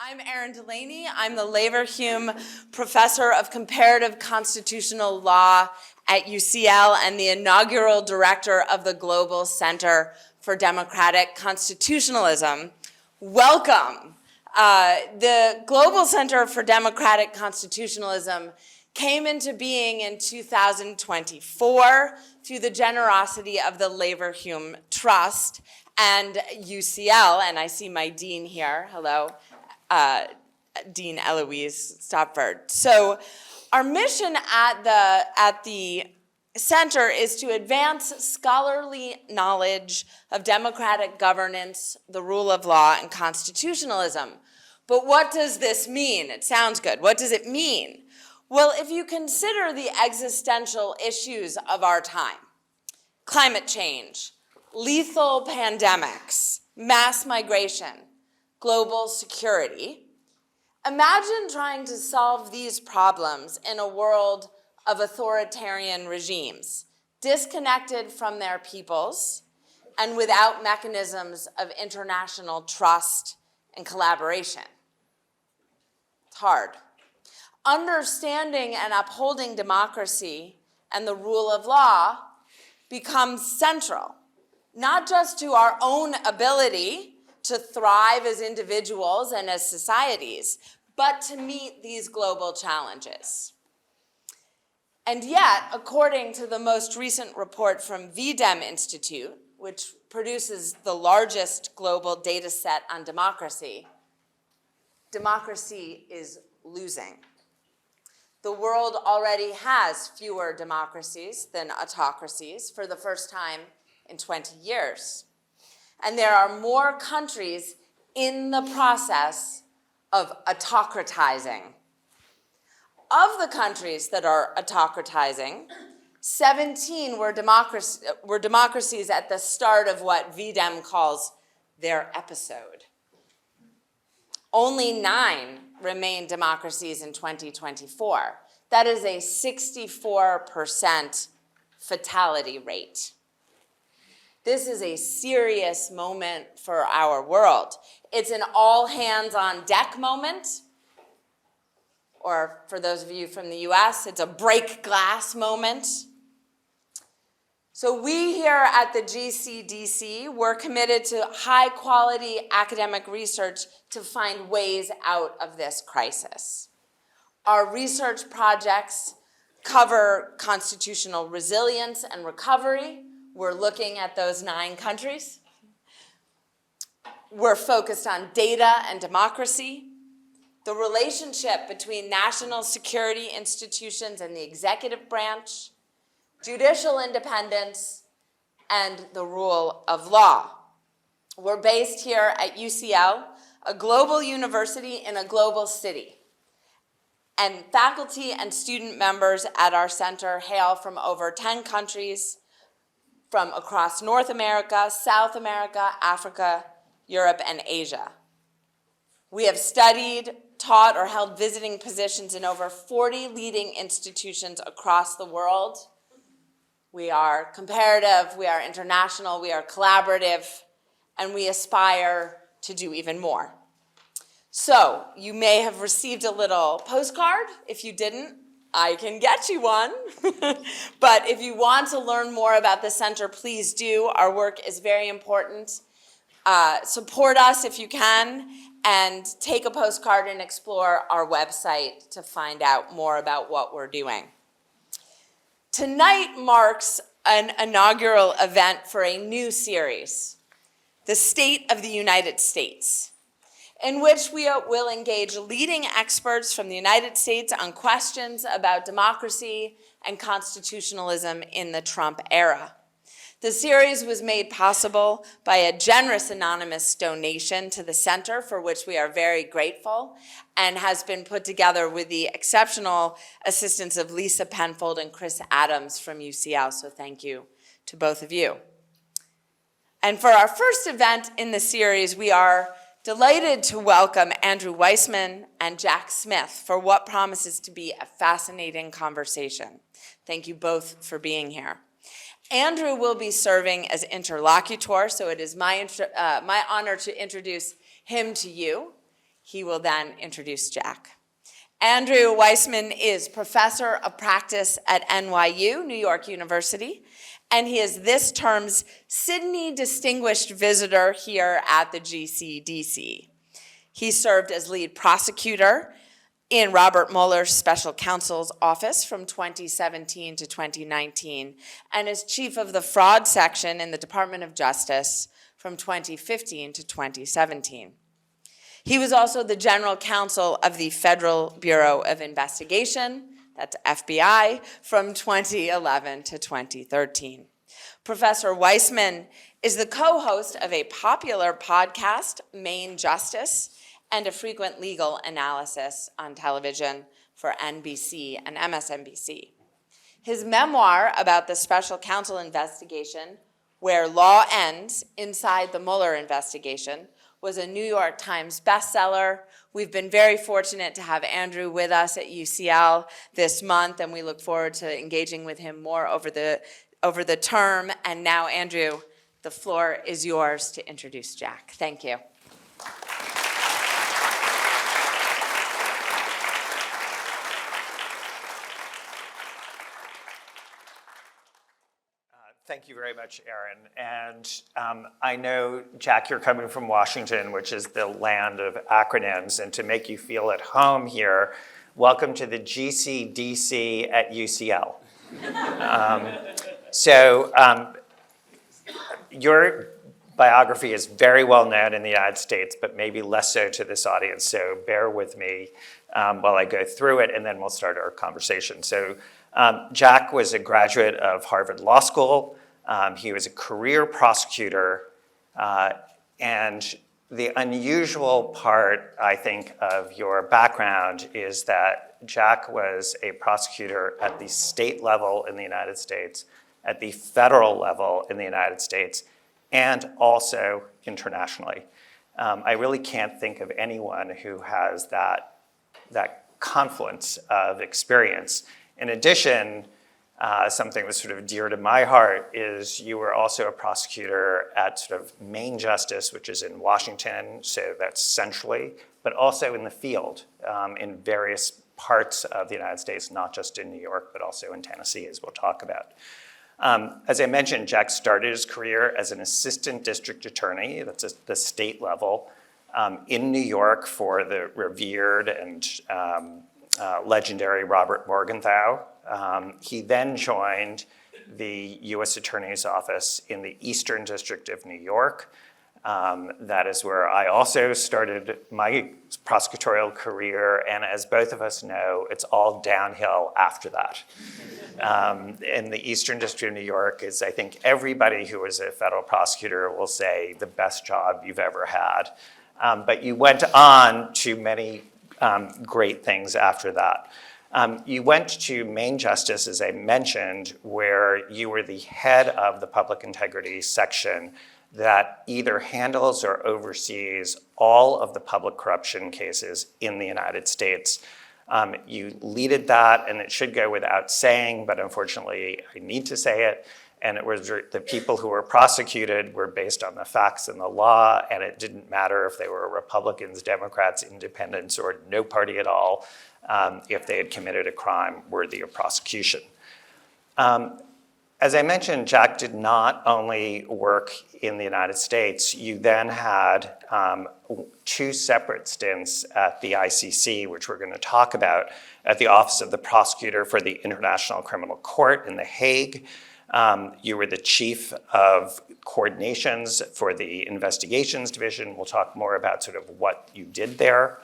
I'm Erin Delaney. I'm the Leverhulme Professor of Comparative Constitutional Law at UCL and the inaugural Director of the Global Centre for Democratic Constitutionalism. Welcome. The Global Centre for Democratic Constitutionalism came into being in 2024 through the generosity of the Leverhulme Trust and UCL, and I see my dean here, hello, Dean Eloise Stopford. So our mission at the center is to advance scholarly knowledge of democratic governance, the rule of law, and constitutionalism. But what does this mean? It sounds good. What does it mean? Well, if you consider the existential issues of our time, climate change, lethal pandemics, mass migration, global security, imagine trying to solve these problems in a world of authoritarian regimes, disconnected from their peoples and without mechanisms of international trust and collaboration. It's hard. Understanding and upholding democracy and the rule of law becomes central, not just to our own ability to thrive as individuals and as societies, but to meet these global challenges. And yet, according to the most recent report from VDEM Institute, which produces the largest global data set on democracy, democracy is losing. The world already has fewer democracies than autocracies for the first time in 20 years. And there are more countries in the process of autocratizing. Of the countries that are autocratizing, 17 were democracies at the start of what VDEM calls their episode. Only 9 remain democracies in 2024. That is a 64% fatality rate. This is a serious moment for our world. It's an all-hands-on-deck moment, or for those of you from the US, it's a break glass moment. So we here at the GCDC, we're committed to high-quality academic research to find ways out of this crisis. Our research projects cover constitutional resilience and recovery. We're looking at those 9 countries. We're focused on data and democracy, the relationship between national security institutions and the executive branch, judicial independence, and the rule of law. We're based here at UCL, a global university in a global city. And faculty and student members at our center hail from over 10 countries, from across North America, South America, Africa, Europe, and Asia. We have studied, taught, or held visiting positions in over 40 leading institutions across the world. We are comparative, we are international, we are collaborative, and we aspire to do even more. So, you may have received a little postcard. If you didn't, I can get you one. But if you want to learn more about the center, please do. Our work is very important. Support us if you can, and take a postcard and explore our website to find out more about what we're doing. Tonight marks an inaugural event for a new series, The State of the United States, in which we will engage leading experts from the United States on questions about democracy and constitutionalism in the Trump era. The series was made possible by a generous anonymous donation to the center, for which we are very grateful, and has been put together with the exceptional assistance of Lisa Penfold and Chris Adams from UCL, so thank you to both of you. And for our first event in the series, we are delighted to welcome Andrew Weissmann and Jack Smith for what promises to be a fascinating conversation. Thank you both for being here. Andrew will be serving as interlocutor, so it is my honor to introduce him to you. He will then introduce Jack. Andrew Weissmann is professor of practice at NYU, New York University, and he is this term's Sidney Distinguished Visitor here at the GCDC. He served as lead prosecutor in Robert Mueller's special counsel's office from 2017 to 2019, and as chief of the fraud section in the Department of Justice from 2015 to 2017. He was also the general counsel of the Federal Bureau of Investigation, that's FBI, from 2011 to 2013. Professor Weissmann is the co-host of a popular podcast, Main Justice, and a frequent legal analysis on television for NBC and MSNBC. His memoir about the special counsel investigation, Where Law Ends, Inside the Mueller Investigation, was a New York Times bestseller. We've been very fortunate to have Andrew with us at UCL this month, and we look forward to engaging with him more over the term. And now, Andrew, the floor is yours to introduce Jack. Thank you. Thank you very much, Erin. And I know, Jack, you're coming from Washington, which is the land of acronyms. And to make you feel at home here, welcome to the GCDC at UCL. Your biography is very well known in the United States, but maybe less so to this audience. So bear with me while I go through it, and then we'll start our conversation. So Jack was a graduate of Harvard Law School. He was a career prosecutor, and the unusual part, I think, of your background is that Jack was a prosecutor at the state level in the United States, at the federal level in the United States, and also internationally. I really can't think of anyone who has that confluence of experience. In addition, something that's sort of dear to my heart is you were also a prosecutor at sort of Main Justice, which is in Washington, so that's centrally, but also in the field in various parts of the United States, not just in New York, but also in Tennessee, as we'll talk about. As I mentioned, Jack started his career as an assistant district attorney, that's at the state level, in New York for the revered and legendary Robert Morgenthau. He then joined the U.S. Attorney's Office in the Eastern District of New York. That is where I also started my prosecutorial career, and as both of us know, it's all downhill after that. In the Eastern District of New York is, I think, everybody who is a federal prosecutor will say the best job you've ever had. But you went on to many great things after that. You went to Main Justice, as I mentioned, where you were the head of the public integrity section that either handles or oversees all of the public corruption cases in the United States. You leaded that, and it should go without saying, but unfortunately I need to say it, and it was the people who were prosecuted were based on the facts and the law, and it didn't matter if they were Republicans, Democrats, independents, or no party at all, if they had committed a crime worthy of prosecution. As I mentioned, Jack did not only work in the United States. You then had two separate stints at the ICC, which we're going to talk about, at the Office of the Prosecutor for the International Criminal Court in The Hague. You were the chief of coordinations for the investigations division. We'll talk more about sort of what you did there.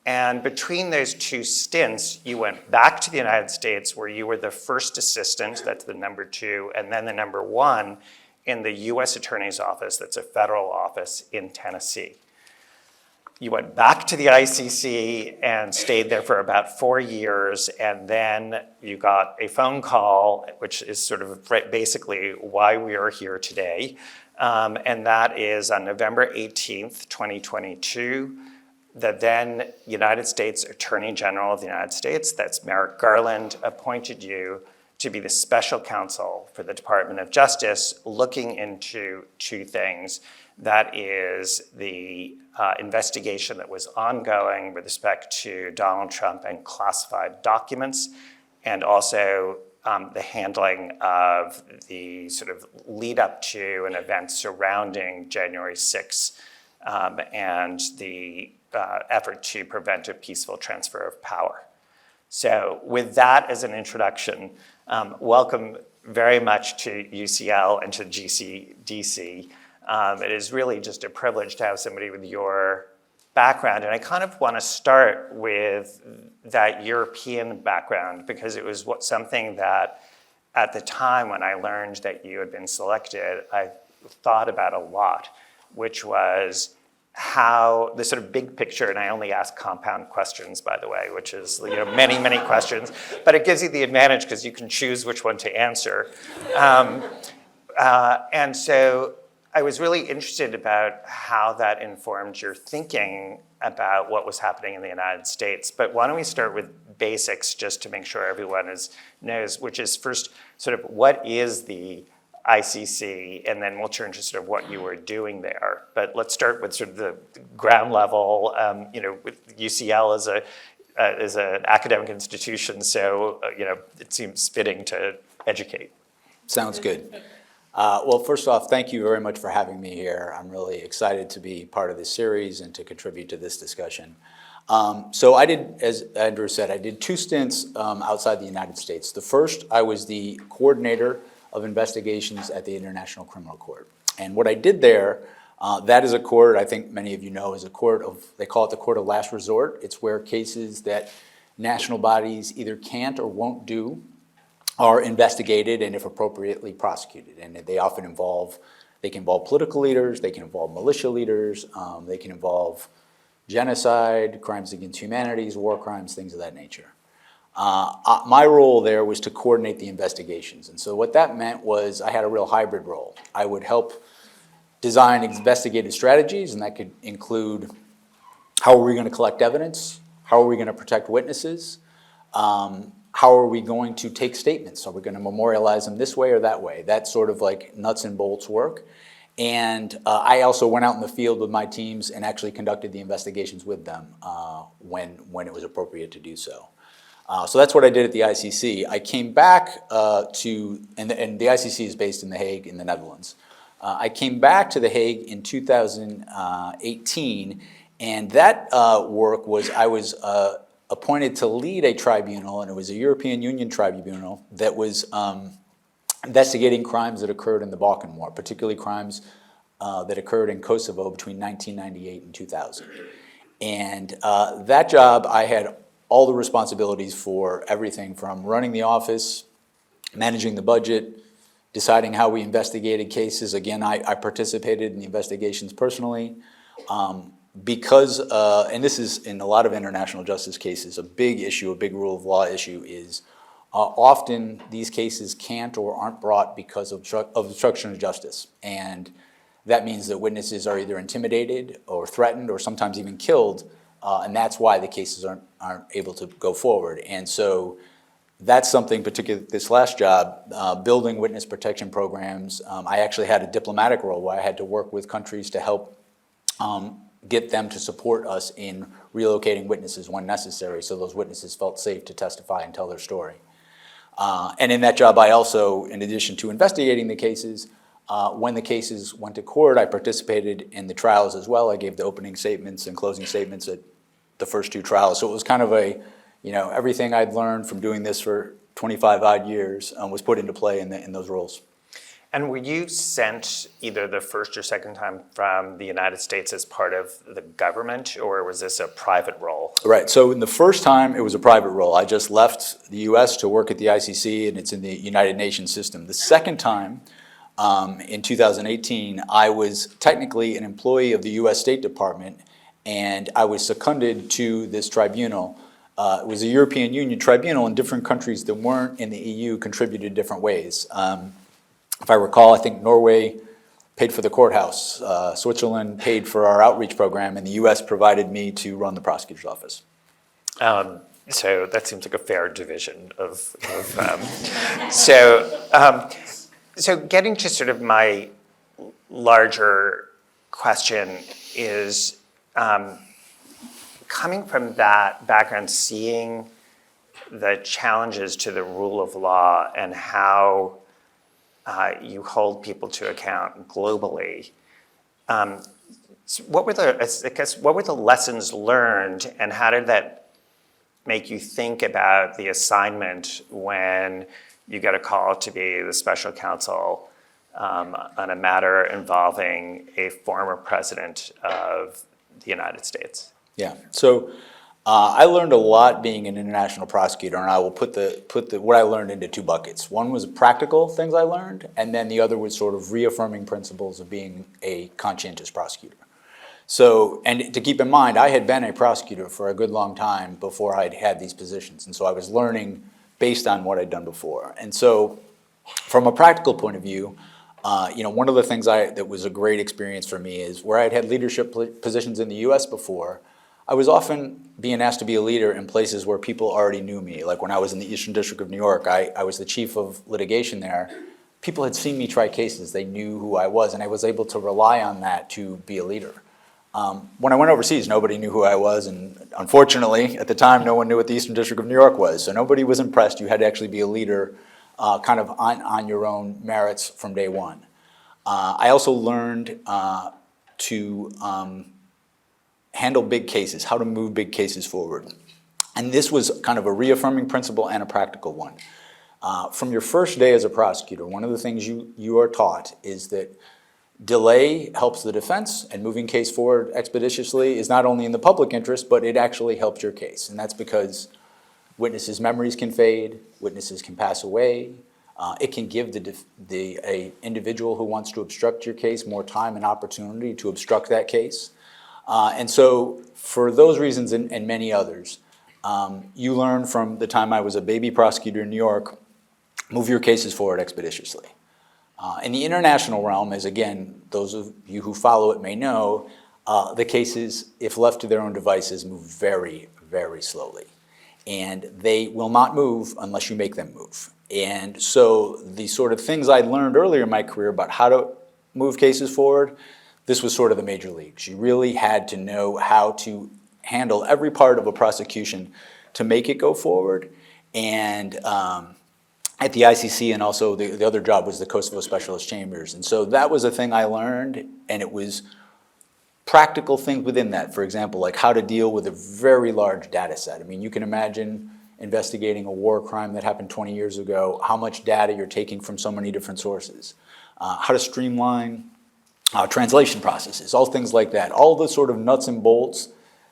And between those two stints, you went back to the United States where you were the first assistant, that's the number 2, and then the number 1 in the U.S. Attorney's Office, that's a federal office in Tennessee. You went back to the ICC and stayed there for about 4 years, and then you got a phone call, which is sort of basically why we are here today, and that is on November 18th, 2022, the then United States Attorney General of the United States, that's Merrick Garland, appointed you to be the special counsel for the Department of Justice, looking into two things. That is the investigation that was ongoing with respect to Donald Trump and classified documents, and also the handling of the sort of lead up to an event surrounding January 6th and the effort to prevent a peaceful transfer of power. So with that as an introduction, welcome very much to UCL and to GCDC. It is really just a privilege to have somebody with your background. And I kind of want to start with that European background, because it was something that at the time when I learned that you had been selected, I thought about a lot, which was how the sort of big picture, and I only ask compound questions, by the way, which is many, many questions, but it gives you the advantage because you can choose which one to answer. And so I was really interested about how that informed your thinking about what was happening in the United States. But why don't we start with basics just to make sure everyone knows, which is first sort of what is the ICC, and then we'll turn to sort of what you were doing there. But let's start with sort of the ground level. With UCL as an academic institution, so it seems fitting to educate. Sounds good. Well, first off, thank you very much for having me here. I'm really excited to be part of this series and to contribute to this discussion. So I did, as Andrew said, I did 2 stints outside the United States. The first, I was the coordinator of investigations at the International Criminal Court. And what I did there, that is a court, I think many of you know, is a court of, they call it the court of last resort. It's where cases that national bodies either can't or won't do are investigated and, if appropriately, prosecuted. And they often they can involve political leaders, they can involve militia leaders, they can involve genocide, crimes against humanities, war crimes, things of that nature. My role there was to coordinate the investigations. And so what that meant was I had a real hybrid role. I would help design investigative strategies, and that could include how are we going to collect evidence, how are we going to protect witnesses, how are we going to take statements? Are we going to memorialize them this way or that way? That's sort of like nuts and bolts work. And I also went out in the field with my teams and actually conducted the investigations with them when it was appropriate to do so. So that's what I did at the ICC. I came back and the ICC is based in The Hague in the Netherlands. I came back to The Hague in 2018, and that work was, I was appointed to lead a tribunal, and it was a European Union tribunal that was investigating crimes that occurred in the Balkan War, particularly crimes that occurred in Kosovo between 1998 and 2000. And that job, I had all the responsibilities for everything from running the office, managing the budget, deciding how we investigated cases. Again, I participated in the investigations personally. Because, and this is in a lot of international justice cases, a big issue, a big rule of law issue is often these cases can't or aren't brought because of obstruction of justice. And that means that witnesses are either intimidated or threatened or sometimes even killed, and that's why the cases aren't able to go forward. And so that's something, particularly this last job, building witness protection programs. I actually had a diplomatic role where I had to work with countries to help get them to support us in relocating witnesses when necessary, so those witnesses felt safe to testify and tell their story. And in that job, I also, in addition to investigating the cases, when the cases went to court, I participated in the trials as well. I gave the opening statements and closing statements at the first 2 trials. So it was kind of everything I'd learned from doing this for 25 odd years was put into play in those roles. And were you sent either the first or second time from the United States as part of the government, or was this a private role? Right, so in the first time, it was a private role. I just left the US to work at the ICC, and it's in the United Nations system. The second time, in 2018, I was technically an employee of the US State Department, and I was seconded to this tribunal. It was a European Union tribunal, and different countries that weren't in the EU contributed different ways. If I recall, I think Norway paid for the courthouse, Switzerland paid for our outreach program, and the US provided me to run the prosecutor's office. So that seems like a fair division so getting to sort of my larger question is, coming from that background, seeing the challenges to the rule of law and how you hold people to account globally, what were the lessons learned, and how did that make you think about the assignment when you get a call to be the special counsel on a matter involving a former president of the United States? Yeah, so I learned a lot being an international prosecutor, and I will put what I learned into two buckets. One was practical things I learned, and then the other was sort of reaffirming principles of being a conscientious prosecutor. So, and to keep in mind, I had been a prosecutor for a good long time before I'd had these positions, and so I was learning based on what I'd done before. And so, from a practical point of view, one of the things that was a great experience for me is where I'd had leadership positions in the U.S. before, I was often being asked to be a leader in places where people already knew me. Like when I was in the Eastern District of New York, I was the chief of litigation there. People had seen me try cases. They knew who I was, and I was able to rely on that to be a leader. When I went overseas, nobody knew who I was, and unfortunately, at the time, no one knew what the Eastern District of New York was, so nobody was impressed. You had to actually be a leader kind of on your own merits from day one. I also learned to handle big cases, how to move big cases forward. And this was kind of a reaffirming principle and a practical one. From your first day as a prosecutor, one of the things you are taught is that delay helps the defense, and moving case forward expeditiously is not only in the public interest, but it actually helps your case. And that's because witnesses' memories can fade, witnesses can pass away. It can give a individual who wants to obstruct your case more time and opportunity to obstruct that case. And so for those reasons and many others, you learn from the time I was a baby prosecutor in New York, move your cases forward expeditiously. In the international realm, as again, those of you who follow it may know, the cases, if left to their own devices, move very, very slowly. And they will not move unless you make them move. And so the sort of things I learned earlier in my career about how to move cases forward, this was sort of the major leagues. You really had to know how to handle every part of a prosecution to make it go forward. And at the ICC, and also the other job was the Kosovo Specialist Chambers. And so that was a thing I learned, and it was practical things within that. For example, like how to deal with a very large data set. I mean, you can imagine investigating a war crime that happened 20 years ago, how much data you're taking from so many different sources, how to streamline translation processes, all things like that. All the sort of nuts and bolts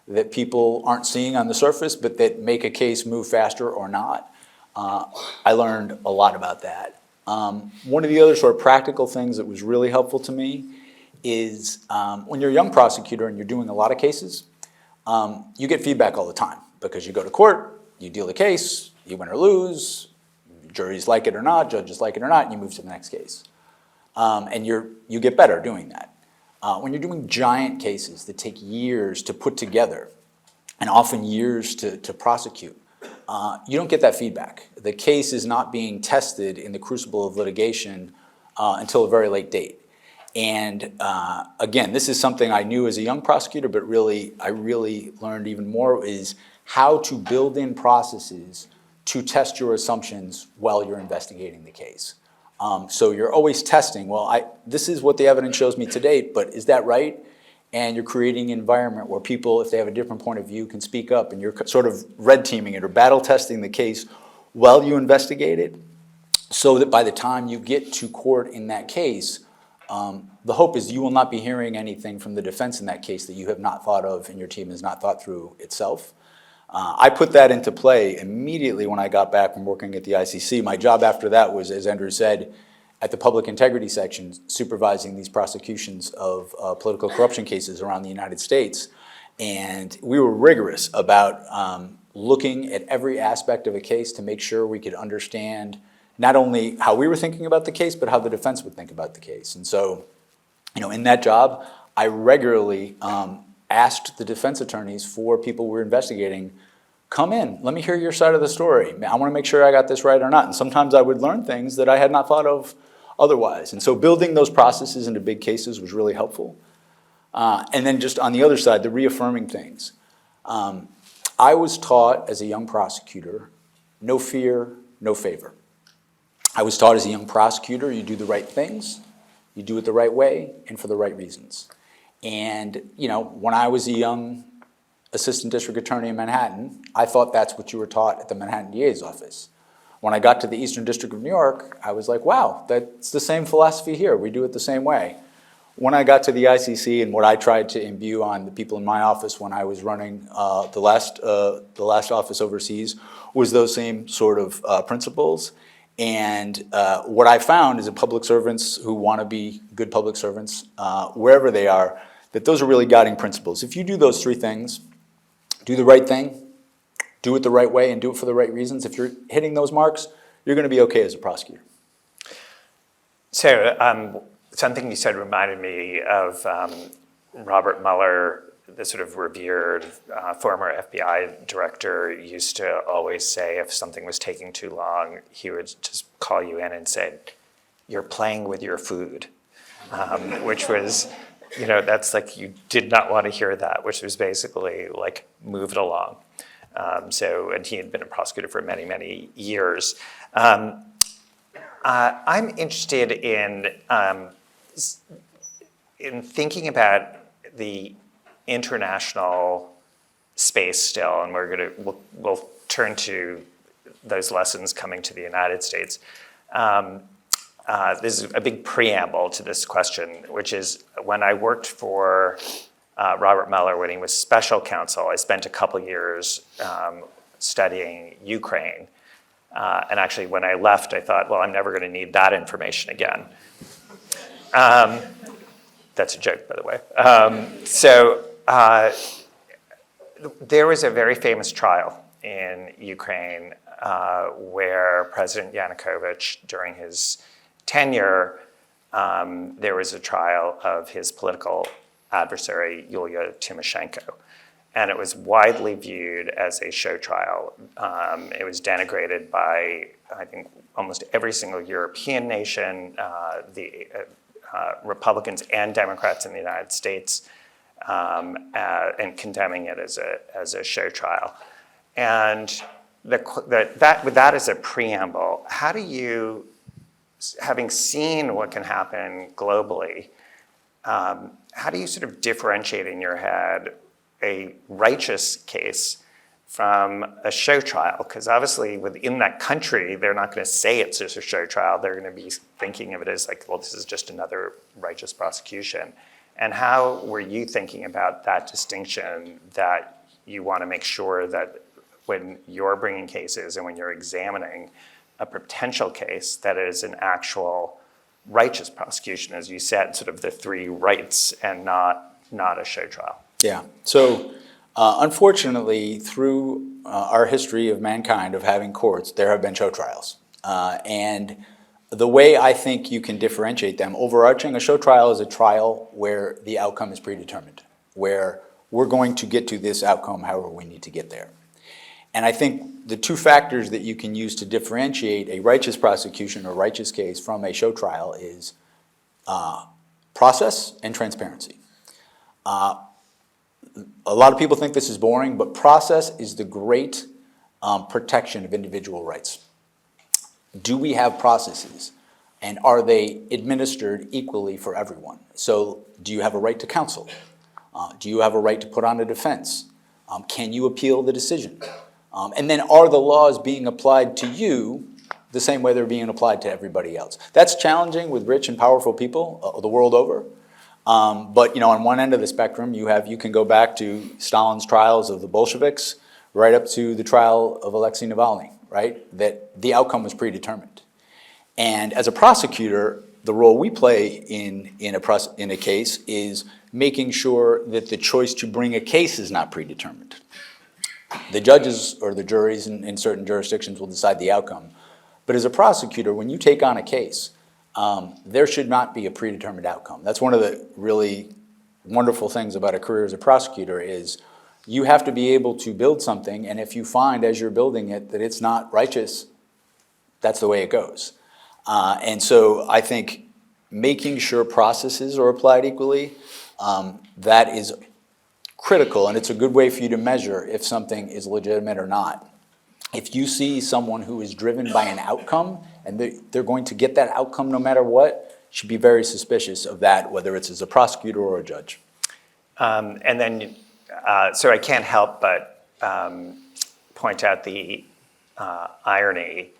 that people aren't seeing on the surface, but that make a case move faster or not. I learned a lot about that. One of the other sort of practical things that was really helpful to me is when you're a young prosecutor and you're doing a lot of cases, you get feedback all the time because you go to court, you deal the case, you win or lose, juries like it or not, judges like it or not, and you move to the next case. And you get better doing that. When you're doing giant cases that take years to put together and often years to prosecute, you don't get that feedback. The case is not being tested in the crucible of litigation until a very late date. And again, this is something I knew as a young prosecutor, but I really learned even more is how to build in processes to test your assumptions while you're investigating the case. So you're always testing, well, this is what the evidence shows me to date, but is that right? And you're creating an environment where people, if they have a different point of view, can speak up, and you're sort of red teaming it or battle testing the case while you investigate it, so that by the time you get to court in that case, the hope is you will not be hearing anything from the defense in that case that you have not thought of and your team has not thought through itself. I put that into play immediately when I got back from working at the ICC. My job after that was, as Andrew said, at the public integrity section, supervising these prosecutions of political corruption cases around the United States. And we were rigorous about looking at every aspect of a case to make sure we could understand not only how we were thinking about the case, but how the defense would think about the case. And so, in that job, I regularly asked the defense attorneys for people we're investigating come in, let me hear your side of the story. I want to make sure I got this right or not. And sometimes I would learn things that I had not thought of otherwise. And so building those processes into big cases was really helpful. And then just on the other side, the reaffirming things. I was taught as a young prosecutor, no fear, no favor. I was taught as a young prosecutor, you do the right things, you do it the right way, and for the right reasons. And, you know, when I was a young assistant district attorney in Manhattan, I thought that's what you were taught at the Manhattan DA's office. When I got to the Eastern District of New York, I was like, wow, that's the same philosophy here. We do it the same way. When I got to the ICC and what I tried to imbue on the people in my office when I was running the last office overseas was those same sort of principles. And what I found is that public servants who want to be good public servants, wherever they are, that those are really guiding principles. If you do those three things, do the right thing, do it the right way, and do it for the right reasons, if you're hitting those marks, you're going to be okay as a prosecutor. So something you said reminded me of Robert Mueller, the sort of revered former FBI director, used to always say if something was taking too long, he would just call you in and say, "You're playing with your food," which was, you know, that's like you did not want to hear that, which was basically like move it along. And he had been a prosecutor for many, many years. I'm interested in thinking about the international space still, and we'll turn to those lessons coming to the United States. This is a big preamble to this question, which is when I worked for Robert Mueller when he was special counsel, I spent a couple years studying Ukraine. And actually, when I left, I thought, well, I'm never going to need that information again. That's a joke, by the way. There was a very famous trial in Ukraine where President Yanukovych, during his tenure, there was a trial of his political adversary, Yulia Tymoshenko. And it was widely viewed as a show trial. It was denigrated by, I think, almost every single European nation, the Republicans and Democrats in the United States, and condemning it as a show trial. And with that as a preamble, how do you, having seen what can happen globally, how do you sort of differentiate in your head a righteous case from a show trial? Because obviously within that country, they're not going to say it's just a show trial. They're going to be thinking of it as like, well, this is just another righteous prosecution. And how were you thinking about that distinction, that you want to make sure that when you're bringing cases and when you're examining a potential case, that it is an actual righteous prosecution, as you said, sort of the three rights and not a show trial? Yeah. So unfortunately, through our history of mankind of having courts, there have been show trials. And the way I think you can differentiate them, overarching, a show trial is a trial where the outcome is predetermined, where we're going to get to this outcome however we need to get there. And I think the two factors that you can use to differentiate a righteous prosecution or righteous case from a show trial is process and transparency. A lot of people think this is boring, but process is the great protection of individual rights. Do we have processes, and are they administered equally for everyone? So do you have a right to counsel? Do you have a right to put on a defense? Can you appeal the decision? And then are the laws being applied to you the same way they're being applied to everybody else? That's challenging with rich and powerful people the world over. But on one end of the spectrum, you can go back to Stalin's trials of the Bolsheviks, right up to the trial of Alexei Navalny, right? That the outcome was predetermined. And as a prosecutor, the role we play in a case is making sure that the choice to bring a case is not predetermined. The judges or the juries in certain jurisdictions will decide the outcome. But as a prosecutor, when you take on a case, there should not be a predetermined outcome. That's one of the really wonderful things about a career as a prosecutor is You have to be able to build something, and if you find as you're building it that it's not righteous, that's the way it goes. And so I think making sure processes are applied equally, that is critical, and it's a good way for you to measure if something is legitimate or not. If you see someone who is driven by an outcome, and they're going to get that outcome no matter what, you should be very suspicious of that, whether it's as a prosecutor or a judge. And then, so I can't help but point out the irony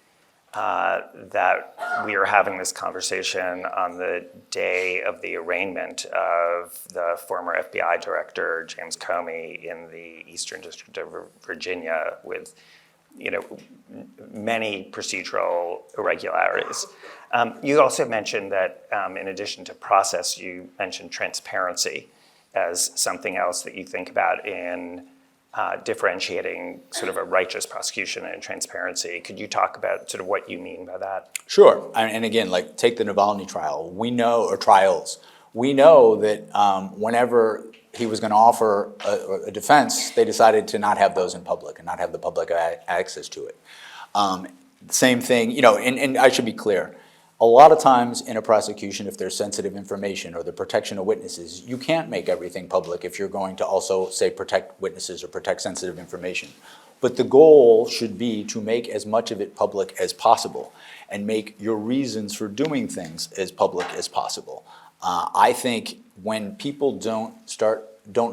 that we are having this conversation on the day of the arraignment of the former FBI director, James Comey, in the Eastern District of Virginia with, many procedural irregularities. You also mentioned that in addition to process, you mentioned transparency as something else that you think about in differentiating sort of a righteous prosecution and transparency. Could you talk about sort of what you mean by that? Sure, and again, like take the Navalny trial. We know, or trials, we know that whenever he was going to offer a defense, they decided to not have those in public and not have the public access to it. Same thing, and I should be clear. A lot of times in a prosecution, if there's sensitive information or the protection of witnesses, you can't make everything public if you're going to also, say, protect witnesses or protect sensitive information. But the goal should be to make as much of it public as possible and make your reasons for doing things as public as possible. I think when people don't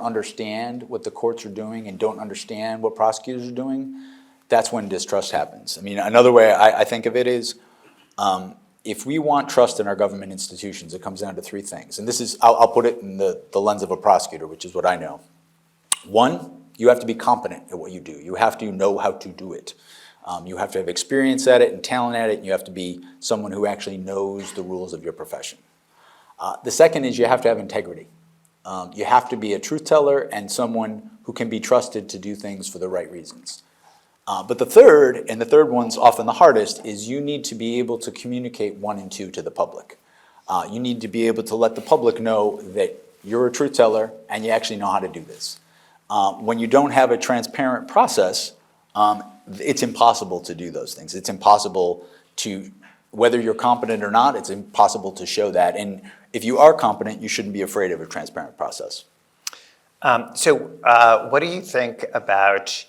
understand what the courts are doing and don't understand what prosecutors are doing, that's when distrust happens. I mean, another way I think of it is, if we want trust in our government institutions, it comes down to three things. And this is, I'll put it in the lens of a prosecutor, which is what I know. One, you have to be competent at what you do. You have to know how to do it. You have to have experience at it and talent at it, and you have to be someone who actually knows the rules of your profession. The second is you have to have integrity. You have to be a truth teller and someone who can be trusted to do things for the right reasons. But the third, and the third one's often the hardest, is you need to be able to communicate 1 and 2 to the public. You need to be able to let the public know that you're a truth teller and you actually know how to do this. When you don't have a transparent process, it's impossible to do those things. It's impossible to, whether you're competent or not, it's impossible to show that. And if you are competent, you shouldn't be afraid of a transparent process. So what do you think about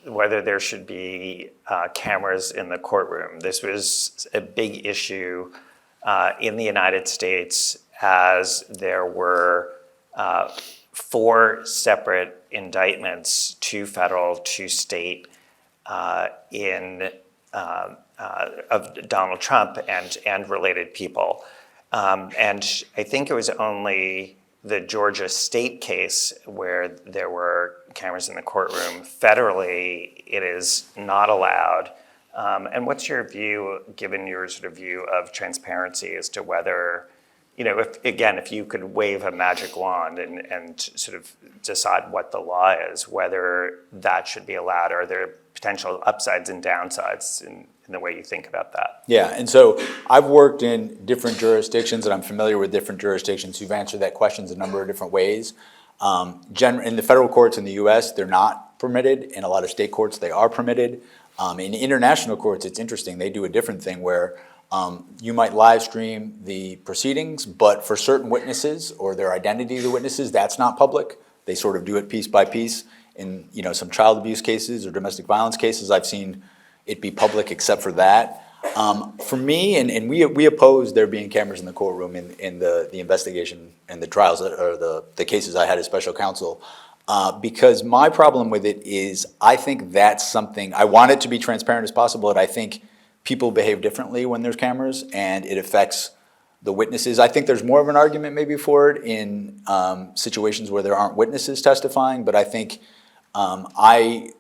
whether there should be cameras in the courtroom? This was a big issue in the United States, as there were 4 separate indictments, 2 federal, 2 state, of Donald Trump and related people. And I think it was only the Georgia state case where there were cameras in the courtroom. Federally, it is not allowed. And what's your view, given your sort of view of transparency, as to whether, if you could wave a magic wand and sort of decide what the law is, whether that should be allowed? Or are there potential upsides and downsides in the way you think about that? Yeah, and so I've worked in different jurisdictions, and I'm familiar with different jurisdictions who've answered that question a number of different ways. In the federal courts in the US, they're not permitted. In a lot of state courts, they are permitted. In international courts, it's interesting. They do a different thing where you might live stream the proceedings, but for certain witnesses or their identity of the witnesses, that's not public. They sort of do it piece by piece. In some child abuse cases or domestic violence cases, I've seen it be public except for that. For me, and we oppose there being cameras in the courtroom in the investigation and the trials, or the cases I had as special counsel, because my problem with it is I think that's something, I want it to be transparent as possible, and I think people behave differently when there's cameras and it affects the witnesses. I think there's more of an argument maybe for it in situations where there aren't witnesses testifying, but I think I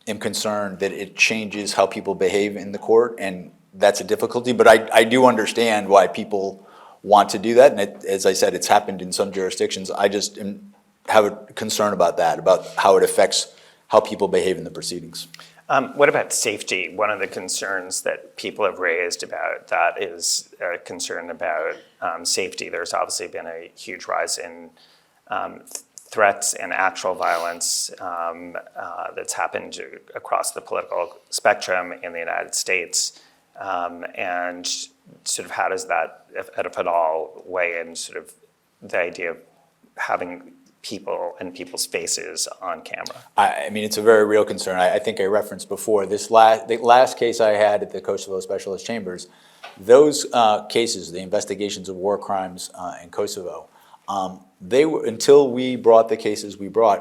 am concerned that it changes how people behave in the court, and that's a difficulty. But I do understand why people want to do that, and as I said, it's happened in some jurisdictions. I just have a concern about that, about how it affects how people behave in the proceedings. What about safety? One of the concerns that people have raised about that is a concern about safety. There's obviously been a huge rise in threats and actual violence that's happened across the political spectrum in the United States, and sort of how does that, if at all, weigh in sort of the idea of having people and people's faces on camera? I mean, it's a very real concern. I think I referenced before, the last case I had at the Kosovo Specialist Chambers, those cases, the investigations of war crimes in Kosovo, they were, until we brought the cases we brought,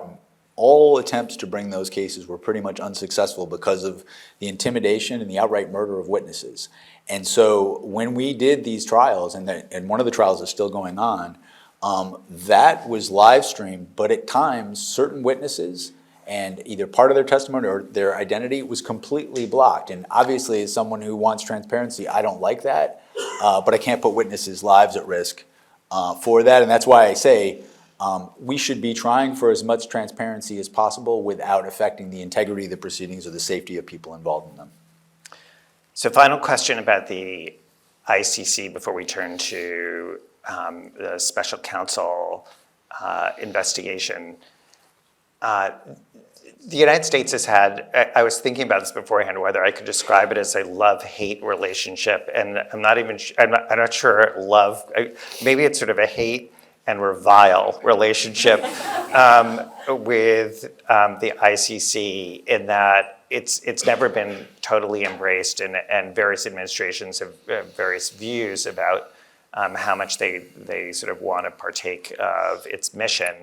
all attempts to bring those cases were pretty much unsuccessful because of the intimidation and the outright murder of witnesses. And so when we did these trials, and one of the trials is still going on, that was live streamed, but at times certain witnesses and either part of their testimony or their identity was completely blocked. And obviously, as someone who wants transparency, I don't like that, but I can't put witnesses' lives at risk for that. And that's why I say we should be trying for as much transparency as possible without affecting the integrity of the proceedings or the safety of people involved in them. So final question about the ICC before we turn to the special counsel investigation. The United States has had, I was thinking about this beforehand, whether I could describe it as a love-hate relationship, and I'm not sure love, maybe it's sort of a hate and revile relationship with the ICC, in that it's never been totally embraced, and various administrations have various views about how much they sort of want to partake of its mission.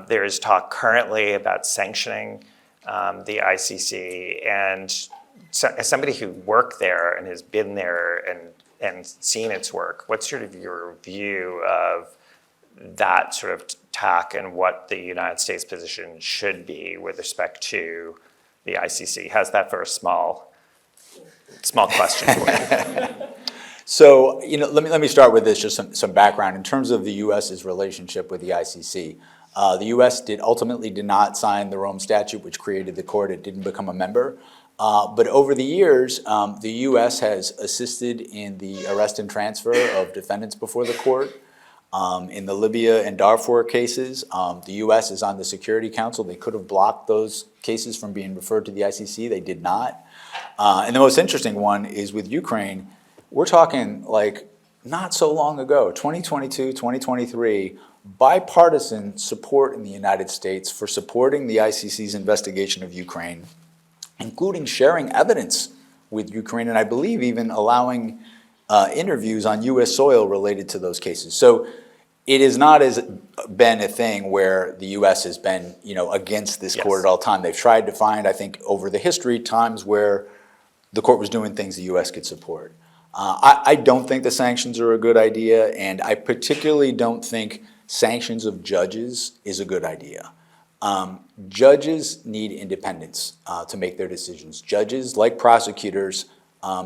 There is talk currently about sanctioning the ICC, and so, as somebody who worked there and has been there and seen its work, what's sort of your view of that sort of tack and what the United States position should be with respect to the ICC? How's that for a small question for you? So, let me start with this, just some background. In terms of the U.S.'s relationship with the ICC, the U.S. ultimately did not sign the Rome Statute, which created the court. It didn't become a member. But over the years, the U.S. has assisted in the arrest and transfer of defendants before the court. In the Libya and Darfur cases, the U.S. is on the Security Council. They could have blocked those cases from being referred to the ICC. They did not. And the most interesting one is with Ukraine. We're talking like not so long ago, 2022, 2023, bipartisan support in the United States for supporting the ICC's investigation of Ukraine, including sharing evidence with Ukraine, and I believe even allowing interviews on U.S. soil related to those cases. So it has not been a thing where the U.S. has been, against this court at all time. They've tried to find, I think, over the history, times where the court was doing things the U.S. could support. I don't think the sanctions are a good idea, and I particularly don't think sanctions of judges is a good idea. Judges need independence to make their decisions. Judges, like prosecutors,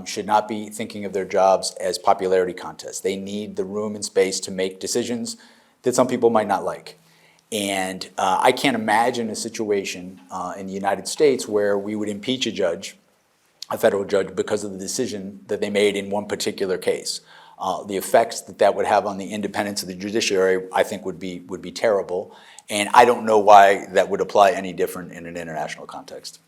should not be thinking of their jobs as popularity contests. They need the room and space to make decisions that some people might not like. And I can't imagine a situation in the United States where we would impeach a federal judge, because of the decision that they made in one particular case. The effects that would have on the independence of the judiciary, I think, would be terrible. And I don't know why that would apply any different in an international context.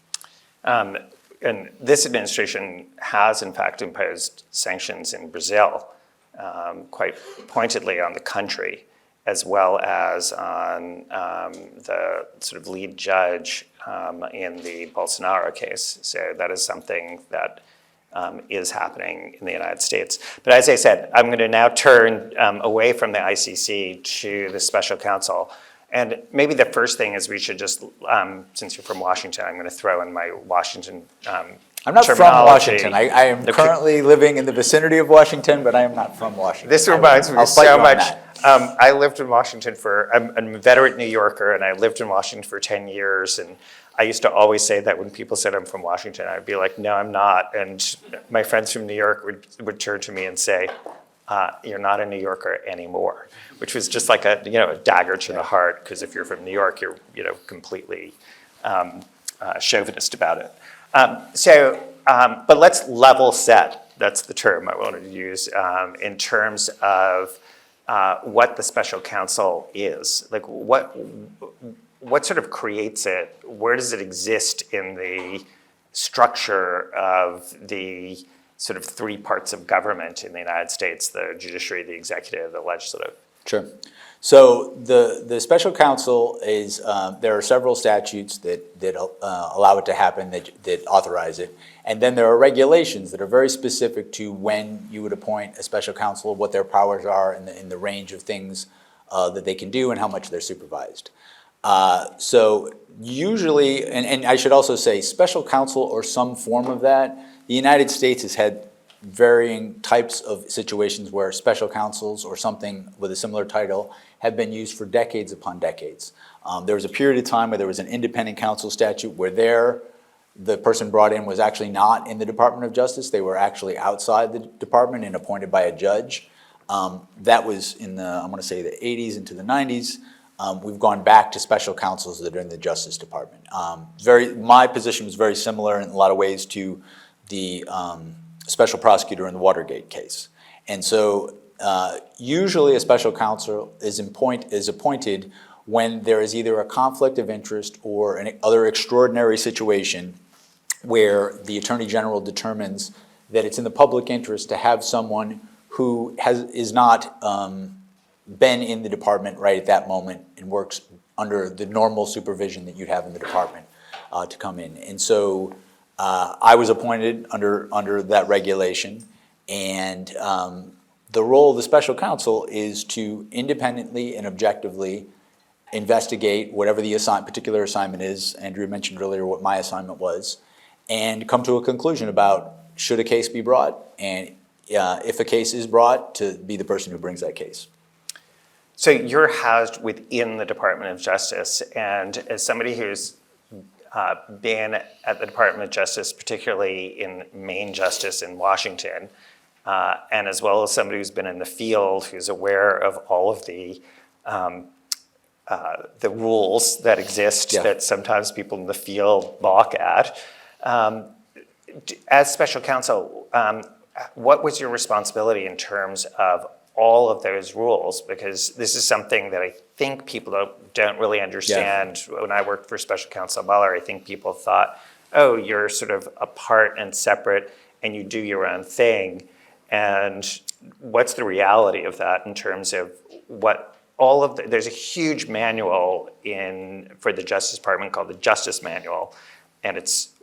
And this administration has, in fact, imposed sanctions in Brazil, quite pointedly on the country, as well as on the sort of lead judge in the Bolsonaro case. So that is something that is happening in the United States. But as I said, I'm going to now turn away from the ICC to the special counsel. And maybe the first thing is we should just, since you're from Washington, I'm going to throw in my Washington I'm not from terminology. Washington. I am currently living in the vicinity of Washington, but I am not from Washington. This reminds me so much. That. I lived in Washington I'm a veteran New Yorker, and I lived in Washington for 10 years. And I used to always say that when people said I'm from Washington, I'd be like, no, I'm not. And my friends from New York would turn to me and say, you're not a New Yorker anymore, which was just like a dagger to the heart, because if you're from New York, you're completely chauvinist about it. But let's level set. That's the term I wanted to use in terms of what the special counsel is. Like what sort of creates it? Where does it exist in the structure of the sort of three parts of government in the United States, the judiciary, the executive, the legislative? Sure. So the special counsel is, there are several statutes that allow it to happen, that authorize it. And then there are regulations that are very specific to when you would appoint a special counsel, what their powers are, in the range of things that they can do and how much they're supervised. So usually, and I should also say, special counsel or some form of that, the United States has had varying types of situations where special counsels or something with a similar title have been used for decades upon decades. There was a period of time where there was an independent counsel statute where the person brought in was actually not in the Department of Justice. They were actually outside the department and appointed by a judge. That was in the, I'm going to say, the 80s into the 90s. We've gone back to special counsels that are in the Justice Department. My position was very similar in a lot of ways to the special prosecutor in the Watergate case. And so usually a special counsel is appointed when there is either a conflict of interest or an other extraordinary situation where the Attorney General determines that it's in the public interest to have someone who is not been in the department right at that moment and works under the normal supervision that you'd have in the department to come in. And so I was appointed under that regulation, and the role of the special counsel is to independently and objectively investigate whatever the particular assignment is. Andrew mentioned earlier what my assignment was, and come to a conclusion about should a case be brought, and if a case is brought, to be the person who brings that case. So you're housed within the Department of Justice, and as somebody who's been at the Department of Justice, particularly in Main Justice in Washington, and as well as somebody who's been in the field, who's aware of all of the rules that exist that sometimes people in the field balk at. As special counsel, what was your responsibility in terms of all of those rules? Because this is something that I think people don't really understand. Yeah. When I worked for Special Counsel Mueller, I think people thought, oh, you're sort of apart and separate and you do your own thing. And what's the reality of that in terms of what all of there's a huge manual for the Justice Department called the Justice Manual, and it's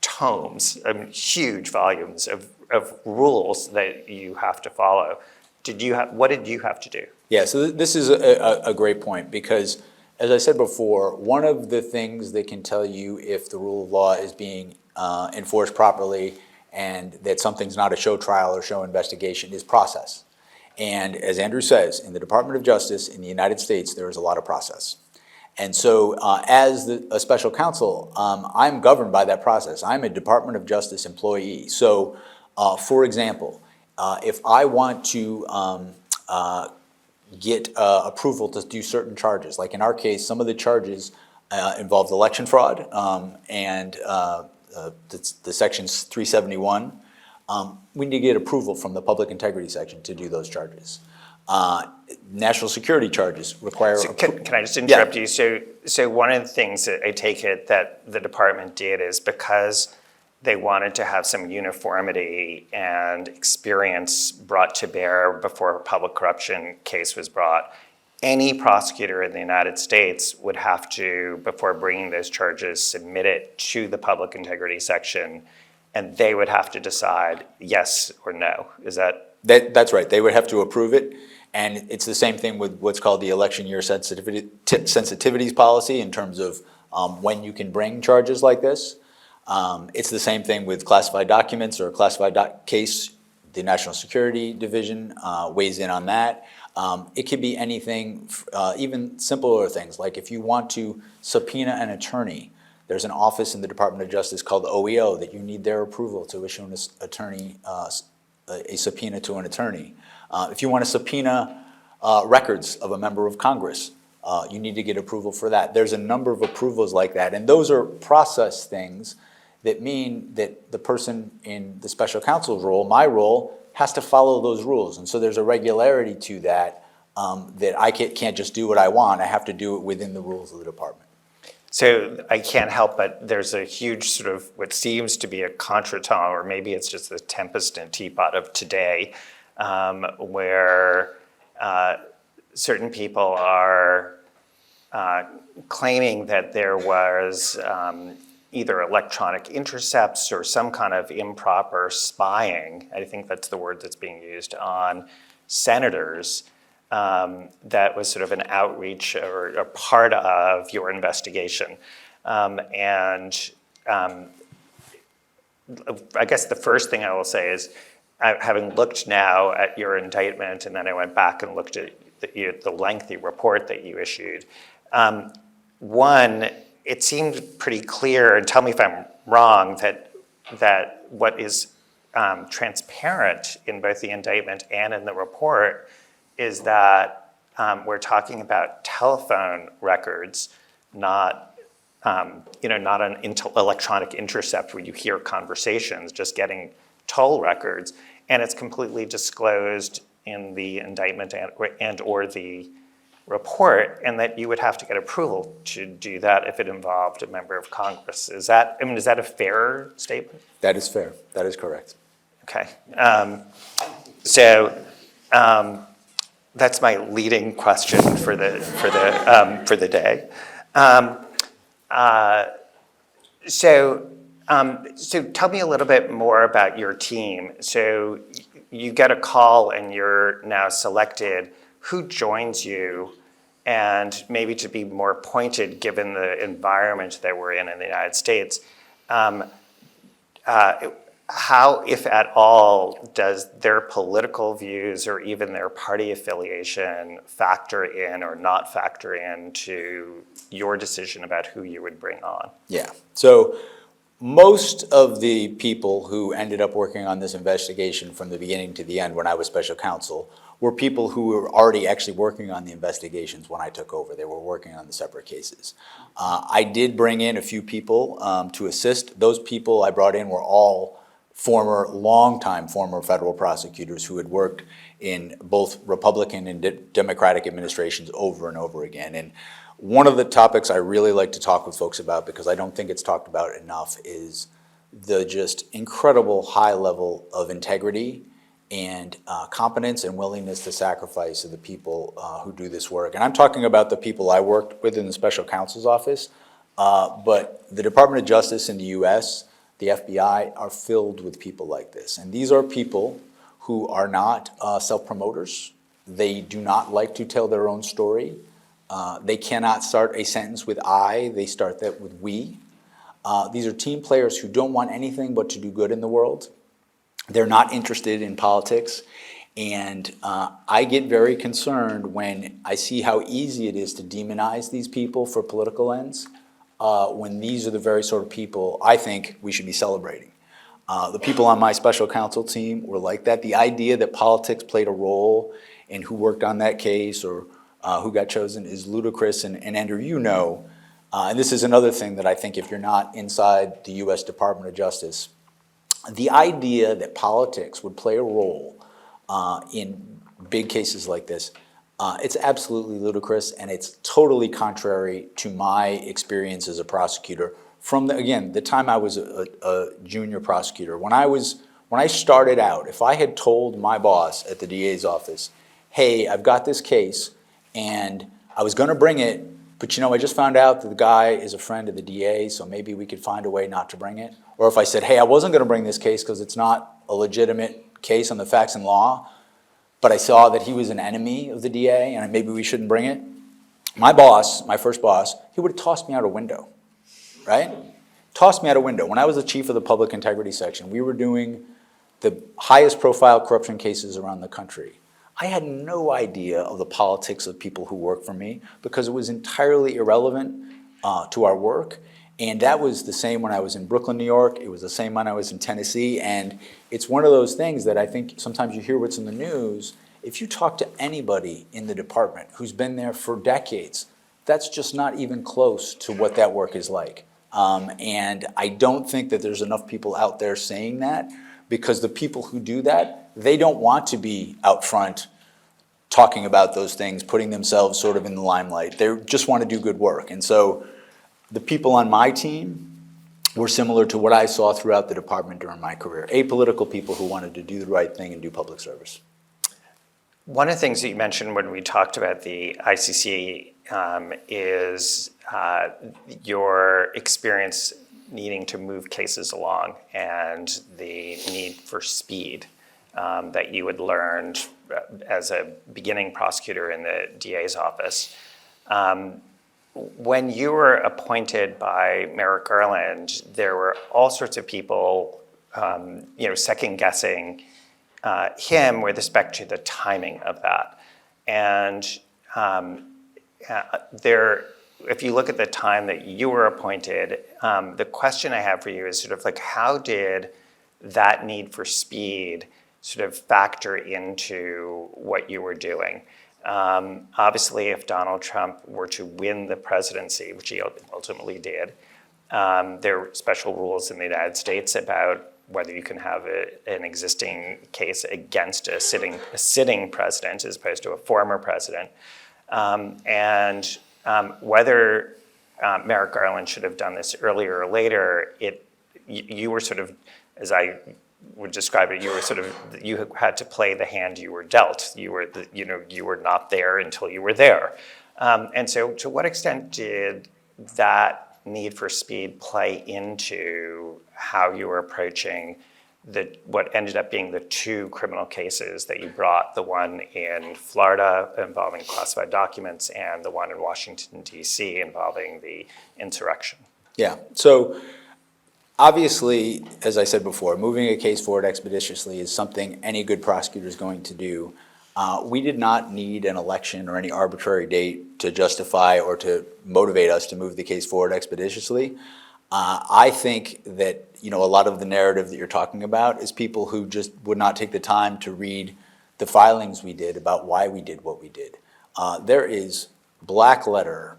tomes, huge volumes of rules that you have to follow. What did you have to do? Yeah, so this is a great point, because as I said before, one of the things that can tell you if the rule of law is being enforced properly and that something's not a show trial or show investigation is process. And as Andrew says, in the Department of Justice in the United States, there is a lot of process. And so as a special counsel, I'm governed by that process. I'm a Department of Justice employee. So for example, if I want to get approval to do certain charges, like in our case, some of the charges involved election fraud and the sections 371. We need to get approval from the Public Integrity Section to do those charges. National security charges require... So can I just interrupt you? So one of the things that I take it that the department did is because they wanted to have some uniformity and experience brought to bear before a public corruption case was brought, any prosecutor in the United States would have to, before bringing those charges, submit it to the Public Integrity Section, and they would have to decide yes or no. Is that? That's right. They would have to approve it. And it's the same thing with what's called the election year sensitivities policy in terms of when you can bring charges like this. It's the same thing with classified documents or a classified case. The National Security Division weighs in on that. It could be anything, even simpler things, like if you want to subpoena an attorney, there's an office in the Department of Justice called the OEO that you need their approval to issue an attorney a subpoena to an attorney. If you want to subpoena records of a member of Congress, you need to get approval for that. There's a number of approvals like that, and those are process things that mean that the person in the special counsel's role, my role, has to follow those rules. And so there's a regularity to that, that I can't just do what I want. I have to do it within the rules of the department. So I can't help but there's a huge sort of what seems to be a contretemps, or maybe it's just the tempest in teapot of today, where certain people are claiming that there was either electronic intercepts or some kind of improper spying, I think that's the word that's being used, on senators, that was sort of an outreach or a part of your investigation. I guess the first thing I will say is, having looked now at your indictment, and then I went back and looked at the lengthy report that you issued, one, it seemed pretty clear, and tell me if I'm wrong, that what is transparent in both the indictment and in the report is that we're talking about telephone records, not not an electronic intercept where you hear conversations, just getting toll records, and it's completely disclosed in the indictment and or the report, and that you would have to get approval to do that if it involved a member of Congress. Is that a fair statement? That is fair. That is correct. Okay. That's my leading question for the day. So tell me a little bit more about your team. So you get a call and you're now selected. Who joins you? And maybe to be more pointed, given the environment that we're in the United States, how, if at all, does their political views or even their party affiliation factor in or not factor into your decision about who you would bring on? Yeah. So most of the people who ended up working on this investigation from the beginning to the end when I was special counsel were people who were already actually working on the investigations when I took over. They were working on the separate cases. I did bring in a few people to assist. Those people I brought in were all longtime former federal prosecutors who had worked in both Republican and Democratic administrations over and over again. And one of the topics I really like to talk with folks about, because I don't think it's talked about enough, is the just incredible high level of integrity and competence and willingness to sacrifice of the people who do this work. And I'm talking about the people I worked with in the special counsel's office, but the Department of Justice in the US, the FBI, are filled with people like this. And these are people who are not self-promoters. They do not like to tell their own story. They cannot start a sentence with I, they start that with we. These are team players who don't want anything but to do good in the world. They're not interested in politics. And I get very concerned when I see how easy it is to demonize these people for political ends, when these are the very sort of people I think we should be celebrating. The people on my special counsel team were like that. The idea that politics played a role in who worked on that case or who got chosen is ludicrous. And Andrew, you know, and this is another thing that I think if you're not inside the US Department of Justice, the idea that politics would play a role in big cases like this, it's absolutely ludicrous, and it's totally contrary to my experience as a prosecutor from, the time I was a junior prosecutor. When I started out, if I had told my boss at the DA's office, hey, I've got this case, and I was going to bring it, but I just found out that the guy is a friend of the DA, so maybe we could find a way not to bring it. Or if I said, hey, I wasn't going to bring this case because it's not a legitimate case on the facts and law, but I saw that he was an enemy of the DA and maybe we shouldn't bring it. My boss, my first boss, he would have tossed me out a window, right? Tossed me out a window. When I was the chief of the public integrity section, we were doing the highest profile corruption cases around the country. I had no idea of the politics of people who work for me because it was entirely irrelevant to our work. And that was the same when I was in Brooklyn, New York. It was the same when I was in Tennessee. And it's one of those things that I think sometimes you hear what's in the news. If you talk to anybody in the department who's been there for decades, that's just not even close to what that work is like. And I don't think that there's enough people out there saying that, because the people who do that they don't want to be out front talking about those things, putting themselves sort of in the limelight. They just want to do good work. And so the people on my team were similar to what I saw throughout the department during my career. Apolitical people who wanted to do the right thing and do public service. One of the things that you mentioned when we talked about the ICC is your experience needing to move cases along and the need for speed that you had learned as a beginning prosecutor in the DA's office. When you were appointed by Merrick Garland, there were all sorts of people, second guessing him with respect to the timing of that. And if you look at the time that you were appointed, the question I have for you is sort of like, how did that need for speed sort of factor into what you were doing? Obviously, if Donald Trump were to win the presidency, which he ultimately did, there are special rules in the United States about whether you can have an existing case against a sitting president as opposed to a former president, and whether Merrick Garland should have done this earlier or later. You were sort of, as I would describe it, you had to play the hand you were dealt. You were not there until you were there. And so to what extent did that need for speed play into how you were approaching what ended up being the two criminal cases that you brought, the one in Florida involving classified documents and the one in Washington, D.C. involving the insurrection? Yeah, so obviously, as I said before, moving a case forward expeditiously is something any good prosecutor is going to do. We did not need an election or any arbitrary date to justify or to motivate us to move the case forward expeditiously. I think that a lot of the narrative that you're talking about is people who just would not take the time to read the filings we did about why we did what we did. There is black letter,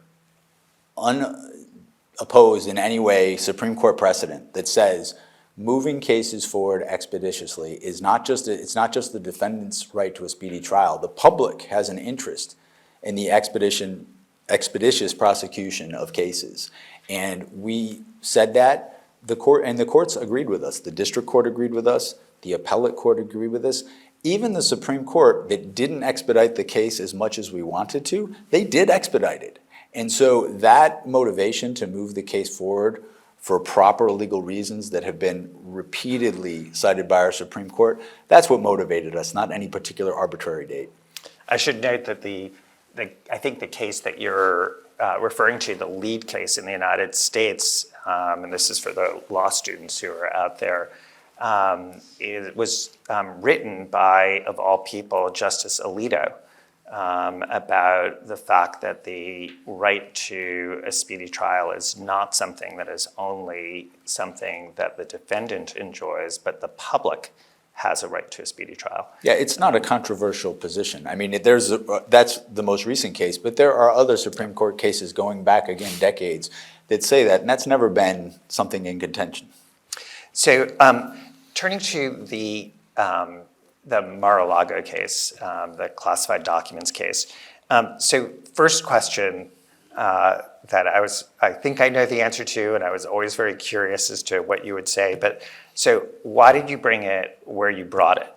unopposed in any way, Supreme Court precedent that says moving cases forward expeditiously is it's not just the defendant's right to a speedy trial. The public has an interest in the expeditious prosecution of cases. And we said that, the courts agreed with us. The district court agreed with us. The appellate court agreed with us. Even the Supreme Court that didn't expedite the case as much as we wanted to, they did expedite it. And so that motivation to move the case forward for proper legal reasons that have been repeatedly cited by our Supreme Court, that's what motivated us, not any particular arbitrary date. I should note that I think the case that you're referring to, the lead case in the United States, and this is for the law students who are out there, it was written by, of all people, Justice Alito, about the fact that the right to a speedy trial is not something that is only something that the defendant enjoys, but the public has a right to a speedy trial. Yeah, it's not a controversial position. I mean, that's the most recent case, but there are other Supreme Court cases going back, again, decades that say that, and that's never been something in contention. So turning to the Mar-a-Lago case, the classified documents case. So first question that I think I know the answer to, and I was always very curious as to what you would say, but so why did you bring it where you brought it?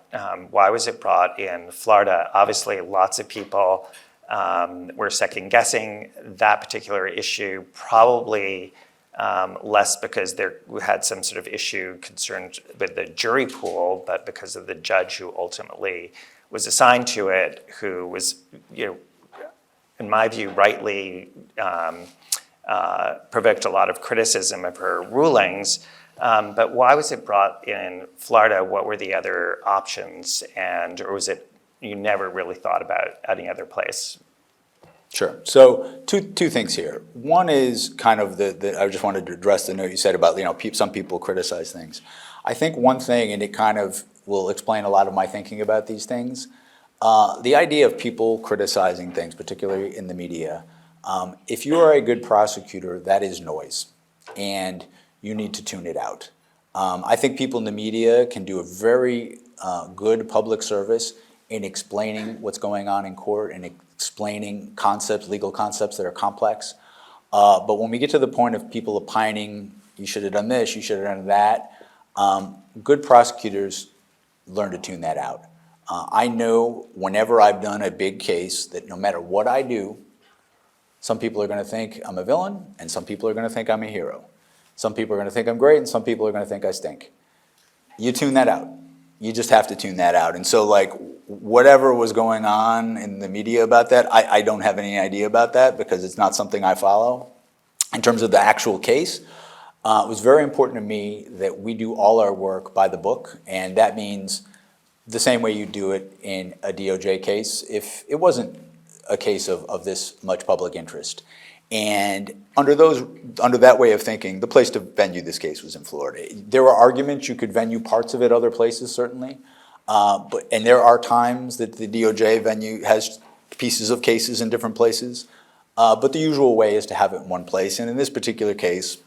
Why was it brought in Florida? Obviously, lots of people were second guessing that particular issue, probably less because we had some sort of issue concerned with the jury pool, but because of the judge who ultimately was assigned to it, who was, in my view, rightly provoked a lot of criticism of her rulings. But why was it brought in Florida? What were the other options? Or was it you never really thought about any other place? Sure. So two things here. One is kind of I just wanted to address the note you said about, some people criticize things. I think one thing, and it kind of will explain a lot of my thinking about these things, the idea of people criticizing things, particularly in the media, if you are a good prosecutor, that is noise, and you need to tune it out. I think people in the media can do a very good public service in explaining what's going on in court and explaining concepts, legal concepts that are complex. But when we get to the point of people opining, you should have done this, you should have done that, good prosecutors learn to tune that out. I know whenever I've done a big case that no matter what I do, some people are going to think I'm a villain, and some people are going to think I'm a hero. Some people are going to think I'm great, and some people are going to think I stink. You tune that out. You just have to tune that out. And so, like, whatever was going on in the media about that, I don't have any idea about that because it's not something I follow. In terms of the actual case, it was very important to me that we do all our work by the book, and that means the same way you do it in a DOJ case if it wasn't a case of this much public interest. And under that way of thinking, the place to venue this case was in Florida. There were arguments you could venue parts of it other places, certainly. And there are times that the DOJ venue has pieces of cases in different places. But the usual way is to have it in one place. And in this particular case,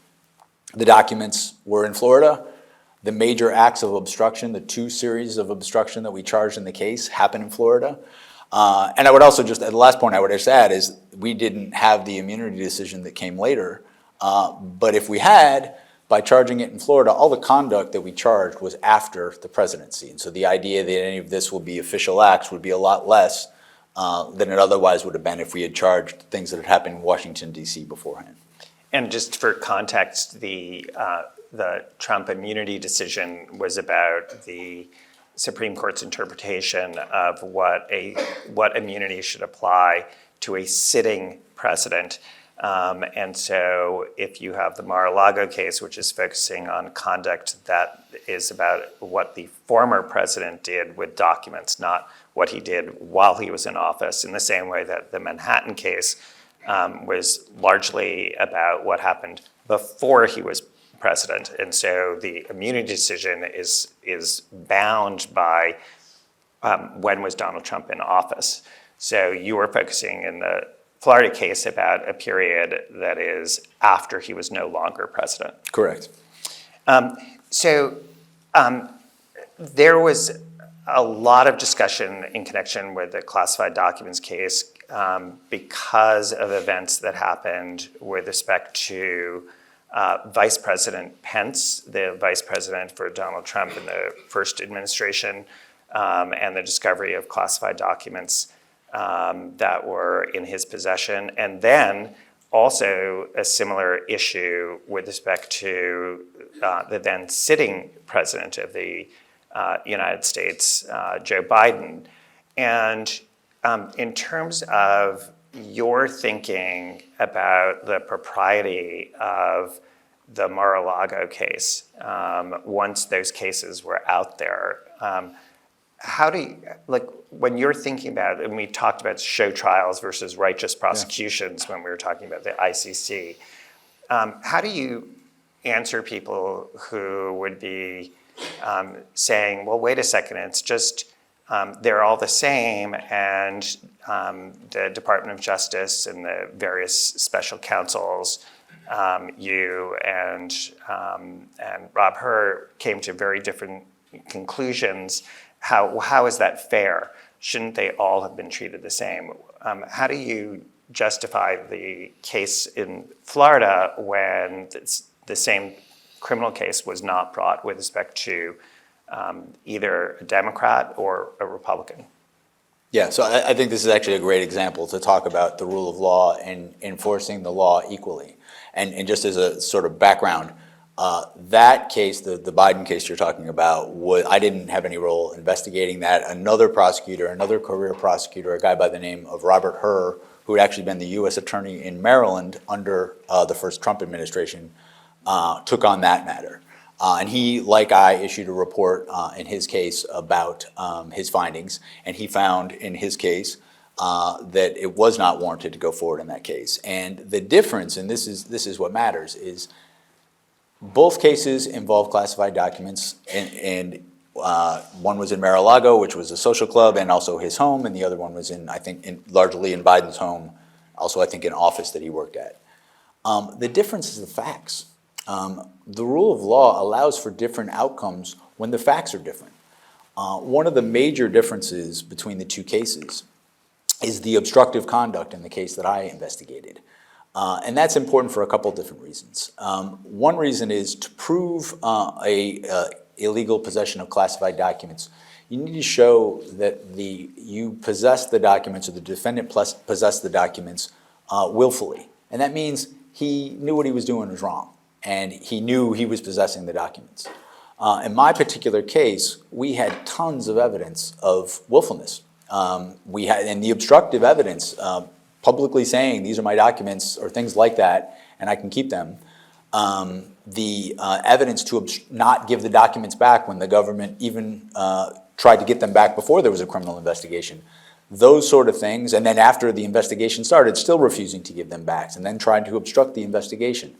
the documents were in Florida. The major acts of obstruction, the 2 series of obstruction that we charged in the case, happened in Florida. And I would also just, the last point I would just add is we didn't have the immunity decision that came later. But if we had, by charging it in Florida, all the conduct that we charged was after the presidency. And so the idea that any of this will be official acts would be a lot less than it otherwise would have been if we had charged things that had happened in Washington, D.C. beforehand. And just for context, the Trump immunity decision was about the Supreme Court's interpretation of what immunity should apply to a sitting president. And so if you have the Mar-a-Lago case, which is focusing on conduct that is about what the former president did with documents, not what he did while he was in office, in the same way that the Manhattan case was largely about what happened before he was president. And so the immunity decision is bound by when was Donald Trump in office. So you were focusing in the Florida case about a period that is after he was no longer president. Correct. There was a lot of discussion in connection with the classified documents case because of events that happened with respect to Vice President Pence, the vice president for Donald Trump in the first administration, and the discovery of classified documents that were in his possession. And then also a similar issue with respect to the then sitting president of the United States, Joe Biden. And in terms of your thinking about the propriety of the Mar-a-Lago case, once those cases were out there, how do you, like, when you're thinking about it, and we talked about show trials versus righteous prosecutions when we were talking about the ICC, how do you answer people who would be saying, well, wait a second, it's just, they're all the same, and the Department of Justice and the various special counsels, you and Rob Hur came to very different conclusions. How is that fair? Shouldn't they all have been treated the same? How do you justify the case in Florida when the same criminal case was not brought with respect to either a Democrat or a Republican? Yeah, so I think this is actually a great example to talk about the rule of law and enforcing the law equally. And just as a sort of background, that case, the Biden case you're talking about, I didn't have any role investigating that. Another prosecutor, another career prosecutor, a guy by the name of Robert Hur, who had actually been the U.S. attorney in Maryland under the first Trump administration, took on that matter. And he, like I, issued a report in his case about his findings, and he found in his case that it was not warranted to go forward in that case. And the difference, and this is what matters, is both cases involve classified documents, and one was in Mar-a-Lago, which was a social club, and also his home, and the other one was largely in Biden's home, also I think an office that he worked at. The difference is the facts. The rule of law allows for different outcomes when the facts are different. One of the major differences between the two cases is the obstructive conduct in the case that I investigated. And that's important for a couple different reasons. One reason is to prove illegal possession of classified documents, you need to show that you possess the documents, or the defendant possessed the documents willfully. And that means he knew what he was doing was wrong, and he knew he was possessing the documents. In my particular case, we had tons of evidence of willfulness. And the obstructive evidence, publicly saying these are my documents or things like that, and I can keep them. The evidence to not give the documents back when the government even tried to get them back before there was a criminal investigation. Those sort of things, and then after the investigation started, still refusing to give them back, and then trying to obstruct the investigation.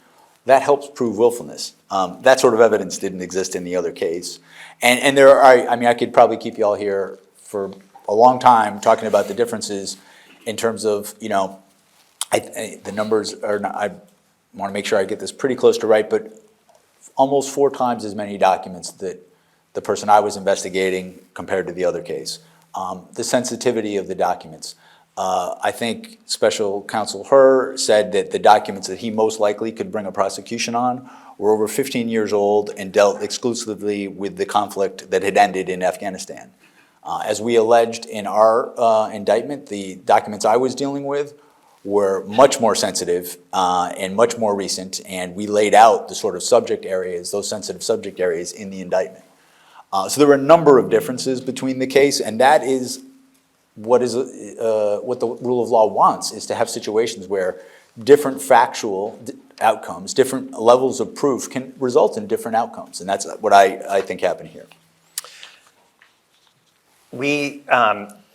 That helps prove willfulness. That sort of evidence didn't exist in the other case. And there are, I mean, I could probably keep you all here for a long time talking about the differences in terms of, you know, the numbers are not, I want to make sure I get this pretty close to right, but almost 4 times as many documents that the person I was investigating compared to the other case. The sensitivity of the documents. I think Special Counsel Herr said that the documents that he most likely could bring a prosecution on were over 15 years old and dealt exclusively with the conflict that had ended in Afghanistan. As we alleged in our indictment, the documents I was dealing with were much more sensitive and much more recent, and we laid out the sort of subject areas, those sensitive subject areas in the indictment. So there were a number of differences between the case, and that is what the rule of law wants, is to have situations where different factual outcomes, different levels of proof can result in different outcomes, and that's what I think happened here. We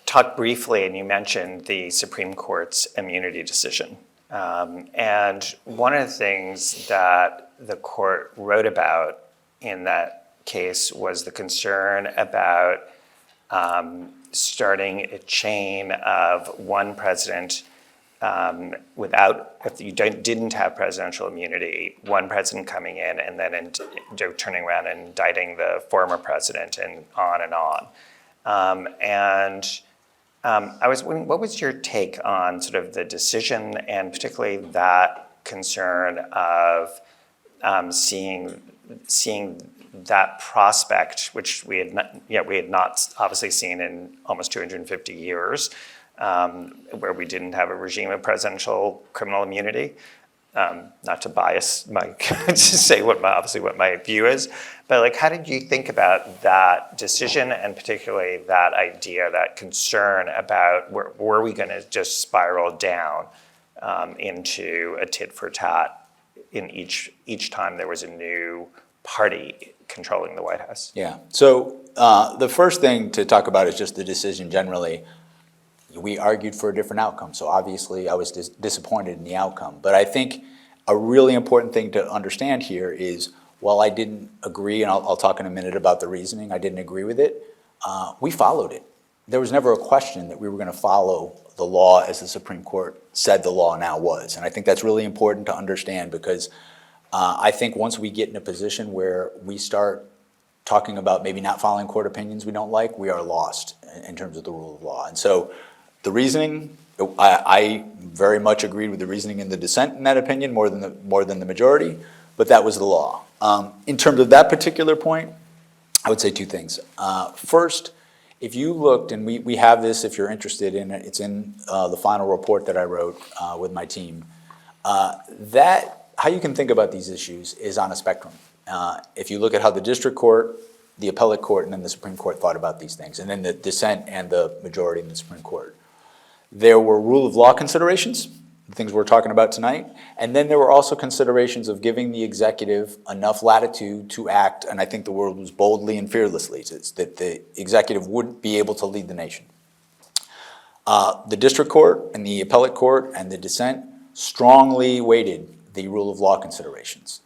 talked briefly, and you mentioned the Supreme Court's immunity decision. And one of the things that the court wrote about in that case was the concern about starting a chain of one president if you didn't have presidential immunity, one president coming in and then turning around and indicting the former president and on and on. I was wondering, what was your take on sort of the decision, and particularly that concern of seeing that prospect, which we had not obviously seen in almost 250 years, where we didn't have a regime of presidential criminal immunity. Not to bias my, to say what my view is, but like, how did you think about that decision, and particularly that idea, that concern about were we going to just spiral down into a tit for tat in each time there was a new party controlling the White House? Yeah. So the first thing to talk about is just the decision generally. We argued for a different outcome, so obviously I was disappointed in the outcome. But I think a really important thing to understand here is, while I didn't agree, and I'll talk in a minute about the reasoning, I didn't agree with it, we followed it. There was never a question that we were going to follow the law as the Supreme Court said the law now was. And I think that's really important to understand, because I think once we get in a position where we start talking about maybe not following court opinions we don't like, we are lost in terms of the rule of law. And so the reasoning, I very much agreed with the reasoning in the dissent in that opinion more than the majority, but that was the law. In terms of that particular point, I would say 2 things. First, if you looked, and we have this if you're interested in it, it's in the final report that I wrote with my team, that how you can think about these issues is on a spectrum. If you look at how the district court, the appellate court, and then the Supreme Court thought about these things, and then the dissent and the majority in the Supreme Court. There were rule of law considerations, the things we're talking about tonight, and then there were also considerations of giving the executive enough latitude to act, and I think the word was boldly and fearlessly, that the executive would be able to lead the nation. The district court and the appellate court and the dissent strongly weighted the rule of law considerations.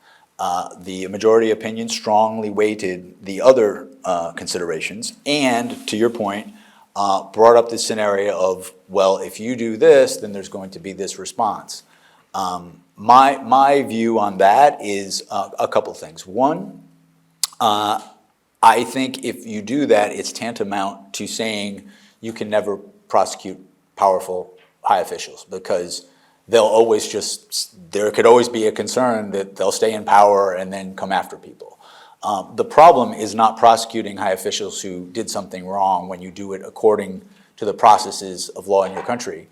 The majority opinion strongly weighted the other considerations, and to your point, brought up this scenario of, well, if you do this, then there's going to be this response. My view on that is a couple things. One, I think if you do that, it's tantamount to saying you can never prosecute powerful high officials because there could always be a concern that they'll stay in power and then come after people. The problem is not prosecuting high officials who did something wrong when you do it according to the processes of law in your country.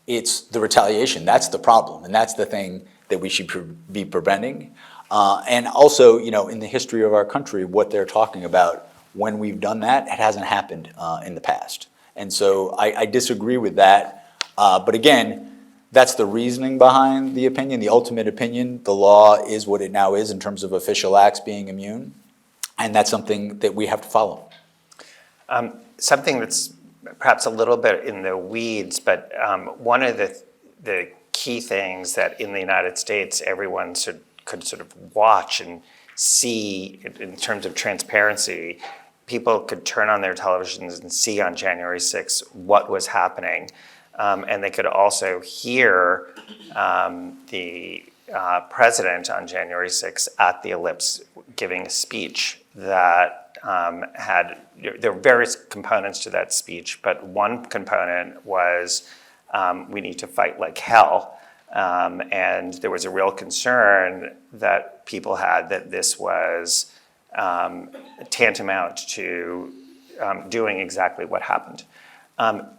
It's the retaliation. That's the problem, and that's the thing that we should be preventing. And also, in the history of our country, what they're talking about, when we've done that, it hasn't happened in the past. And so I disagree with that. But again, that's the reasoning behind the opinion, the ultimate opinion. The law is what it now is in terms of official acts being immune. And that's something that we have to follow. Something that's perhaps a little bit in the weeds, but one of the key things that in the United States everyone could sort of watch and see in terms of transparency, people could turn on their televisions and see on January 6th what was happening. And they could also hear the president on January 6th at the Ellipse giving a speech that there were various components to that speech, but one component was we need to fight like hell. And there was a real concern that people had that this was tantamount to doing exactly what happened.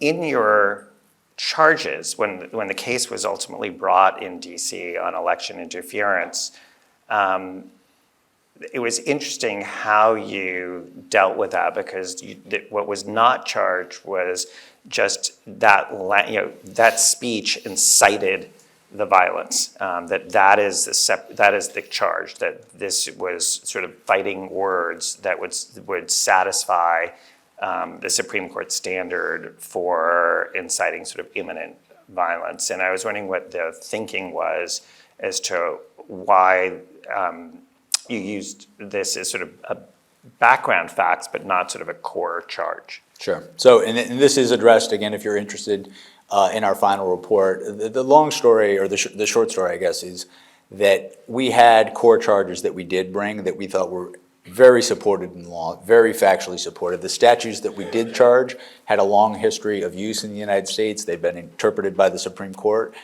In your charges, when the case was ultimately brought in DC on election interference, it was interesting how you dealt with that because what was not charged was just that speech incited the violence. That is the charge. That this was sort of fighting words that would satisfy the Supreme Court standard for inciting sort of imminent violence. And I was wondering what the thinking was as to why you used this as sort of a background facts, but not sort of a core charge. Sure. So, and this is addressed, again, if you're interested in our final report. The long story, or the short story, I guess, is that we had core charges that we did bring that we thought were very supported in law, very factually supported. The statutes that we did charge had a long history of use in the United States. They've been interpreted by the Supreme Court,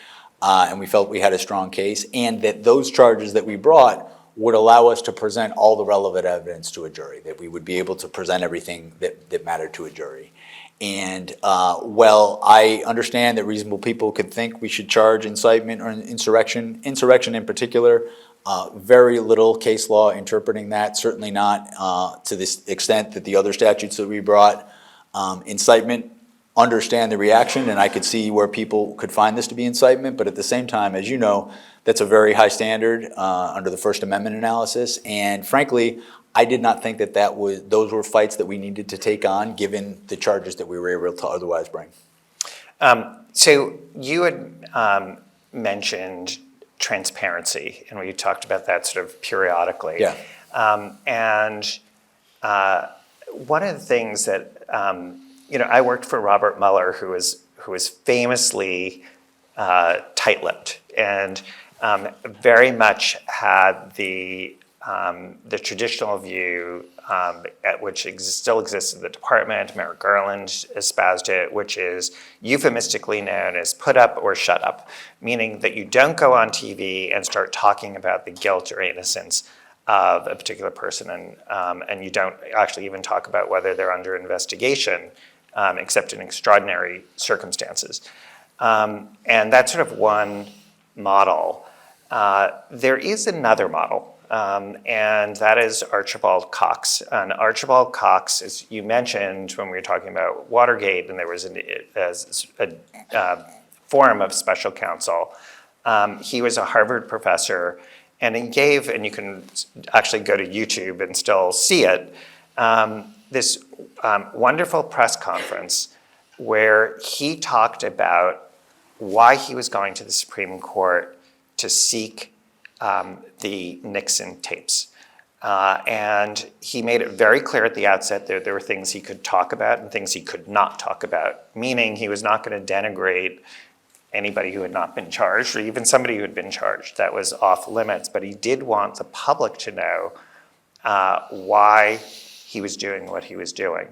and we felt we had a strong case, and that those charges that we brought would allow us to present all the relevant evidence to a jury, that we would be able to present everything that mattered to a jury. And while I understand that reasonable people could think we should charge incitement or insurrection in particular, very little case law interpreting that, certainly not to this extent that the other statutes that we brought. Incitement, understand the reaction, and I could see where people could find this to be incitement, but at the same time, as you know, that's a very high standard under the First Amendment analysis, and frankly, I did not think that those were fights that we needed to take on given the charges that we were able to otherwise bring. So you had mentioned transparency, and we talked about that sort of periodically. Yeah. And one of the things that I worked for Robert Mueller, who was famously tight-lipped and very much had the traditional view, which still exists in the department. Merrick Garland espoused it, which is euphemistically known as put up or shut up, meaning that you don't go on TV and start talking about the guilt or innocence of a particular person, and you don't actually even talk about whether they're under investigation, except in extraordinary circumstances. And that's sort of one model. There is another model. And that is Archibald Cox. And Archibald Cox, as you mentioned when we were talking about Watergate, and there was a forum of special counsel, he was a Harvard professor, and he gave, and you can actually go to YouTube and still see it, this wonderful press conference where he talked about why he was going to the Supreme Court to seek the Nixon tapes. And he made it very clear at the outset that there were things he could talk about and things he could not talk about, meaning he was not going to denigrate anybody who had not been charged or even somebody who had been charged. That was off limits, but he did want the public to know why he was doing what he was doing.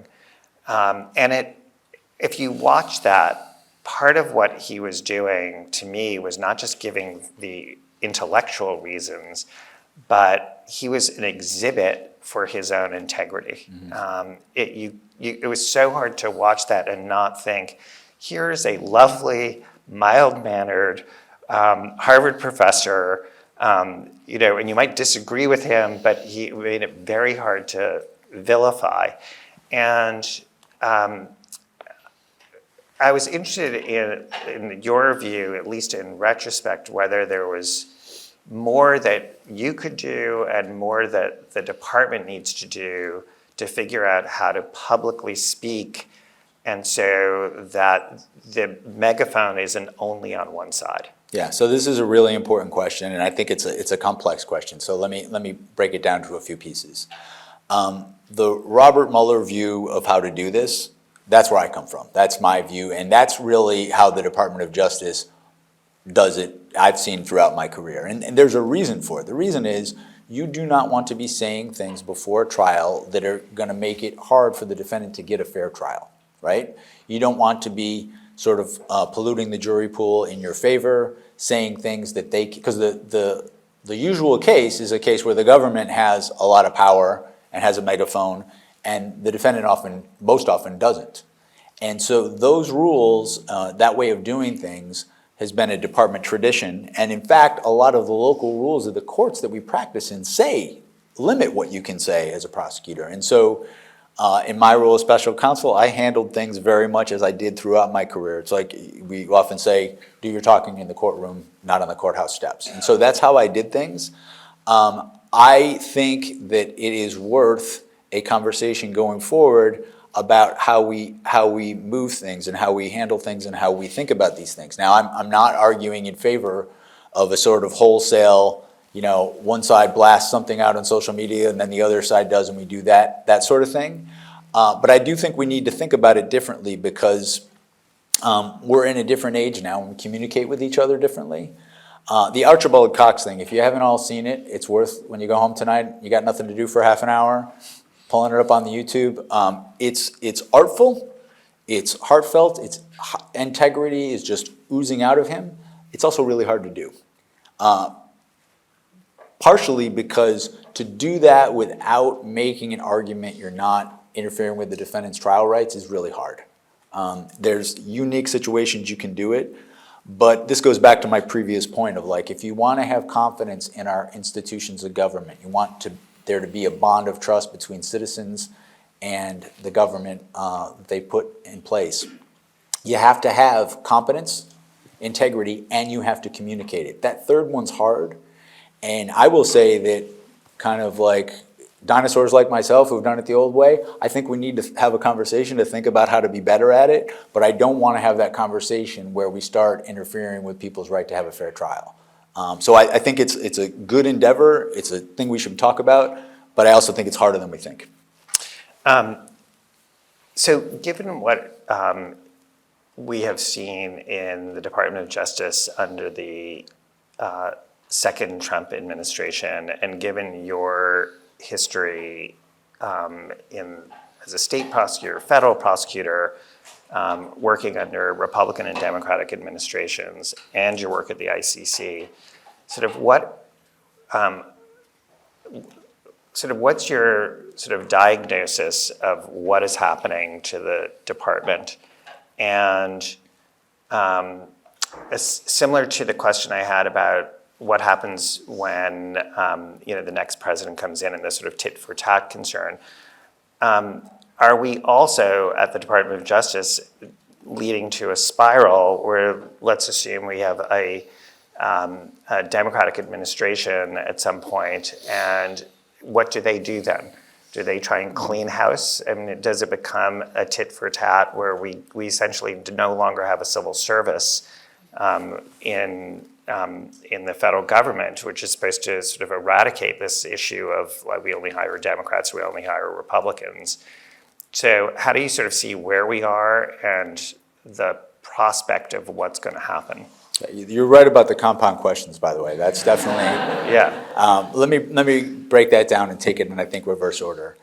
If you watch that, part of what he was doing to me was not just giving the intellectual reasons, but he was an exhibit for his own integrity. It was so hard to watch that and not think, here is a lovely, mild-mannered Harvard professor, and you might disagree with him, but he made it very hard to vilify. And I was interested in your view, at least in retrospect, whether there was more that you could do and more that the department needs to do to figure out how to publicly speak, and so that the megaphone isn't only on one side. Yeah, so this is a really important question, and I think it's a complex question. So let me break it down to a few pieces. The Robert Mueller view of how to do this, that's where I come from. That's my view, and that's really how the Department of Justice does it, I've seen throughout my career. And there's a reason for it. The reason is you do not want to be saying things before a trial that are going to make it hard for the defendant to get a fair trial, right? You don't want to be sort of polluting the jury pool in your favor, saying things that they, because the usual case is a case where the government has a lot of power and has a megaphone, and the defendant most often doesn't. And so those rules, that way of doing things, has been a department tradition. And in fact, a lot of the local rules of the courts that we practice in limit what you can say as a prosecutor. And so in my role as special counsel, I handled things very much as I did throughout my career. It's like we often say, do your talking in the courtroom, not on the courthouse steps. And so that's how I did things. I think that it is worth a conversation going forward about how we move things and how we handle things and how we think about these things. Now, I'm not arguing in favor of a sort of wholesale, one side blasts something out on social media and then the other side does, and we do that sort of thing. But I do think we need to think about it differently because we're in a different age now and we communicate with each other differently. The Archibald Cox thing, if you haven't all seen it, it's worth, when you go home tonight, you got nothing to do for half an hour, pulling it up on the YouTube. It's artful, it's heartfelt, its integrity is just oozing out of him. It's also really hard to do. Partially because to do that without making an argument you're not interfering with the defendant's trial rights is really hard. There's unique situations you can do it, but this goes back to my previous point of if you want to have confidence in our institutions of government, you want there to be a bond of trust between citizens and the government they put in place. You have to have competence, integrity, and you have to communicate it. That third one's hard, and I will say that kind of like dinosaurs like myself who've done it the old way, I think we need to have a conversation to think about how to be better at it, but I don't want to have that conversation where we start interfering with people's right to have a fair trial. So I think it's a good endeavor, it's a thing we should talk about, but I also think it's harder than we think. So given what we have seen in the Department of Justice under the second Trump administration, and given your history as a state prosecutor, federal prosecutor, working under Republican and Democratic administrations, and your work at the ICC, what's your diagnosis of what is happening to the department? And similar to the question I had about what happens when the next president comes in and this sort of tit for tat concern, are we also at the Department of Justice leading to a spiral where, let's assume we have a Democratic administration at some point, and what do they do then? Do they try and clean house? I mean, does it become a tit for tat where we essentially no longer have a civil service in the federal government, which is supposed to sort of eradicate this issue of we only hire Democrats, we only hire Republicans? So how do you sort of see where we are and the prospect of what's going to happen? You're right about the compound questions, by the way. That's definitely yeah. Let me break that down and take it in, I think, reverse order.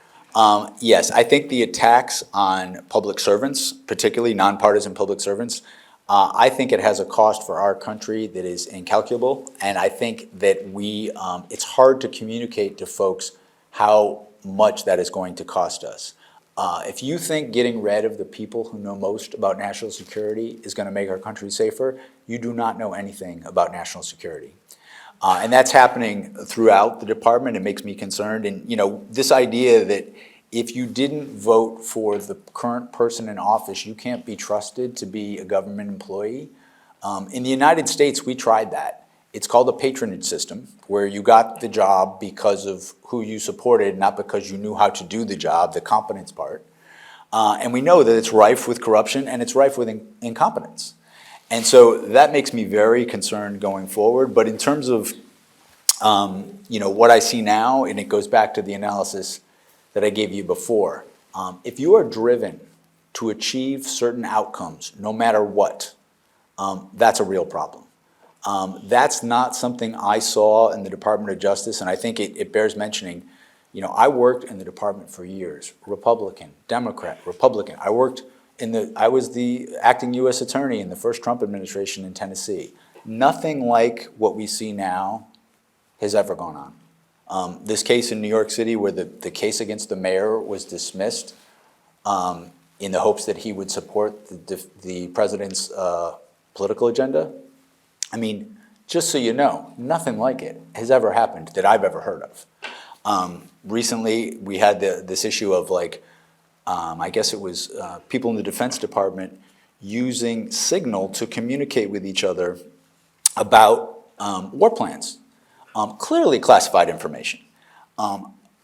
Yes, I think the attacks on public servants, particularly nonpartisan public servants, I think it has a cost for our country that is incalculable, and I think that it's hard to communicate to folks how much that is going to cost us. If you think getting rid of the people who know most about national security is going to make our country safer, you do not know anything about national security. And that's happening throughout the department. It makes me concerned. And, this idea that if you didn't vote for the current person in office, you can't be trusted to be a government employee. In the United States, we tried that. It's called a patronage system, where you got the job because of who you supported, not because you knew how to do the job, the competence part. And we know that it's rife with corruption and it's rife with incompetence. And so that makes me very concerned going forward. But in terms of what I see now, and it goes back to the analysis that I gave you before, if you are driven to achieve certain outcomes, no matter what, that's a real problem. That's not something I saw in the Department of Justice, and I think it bears mentioning. I worked in the department for years, Republican, Democrat, Republican. I was the acting U.S. attorney in the first Trump administration in Tennessee. Nothing like what we see now has ever gone on. This case in New York City, where the case against the mayor was dismissed in the hopes that he would support the president's political agenda. I mean, just so you know, nothing like it has ever happened that I've ever heard of. Recently, we had this issue of I guess it was people in the Defense Department using Signal to communicate with each other about war plans. Clearly classified information.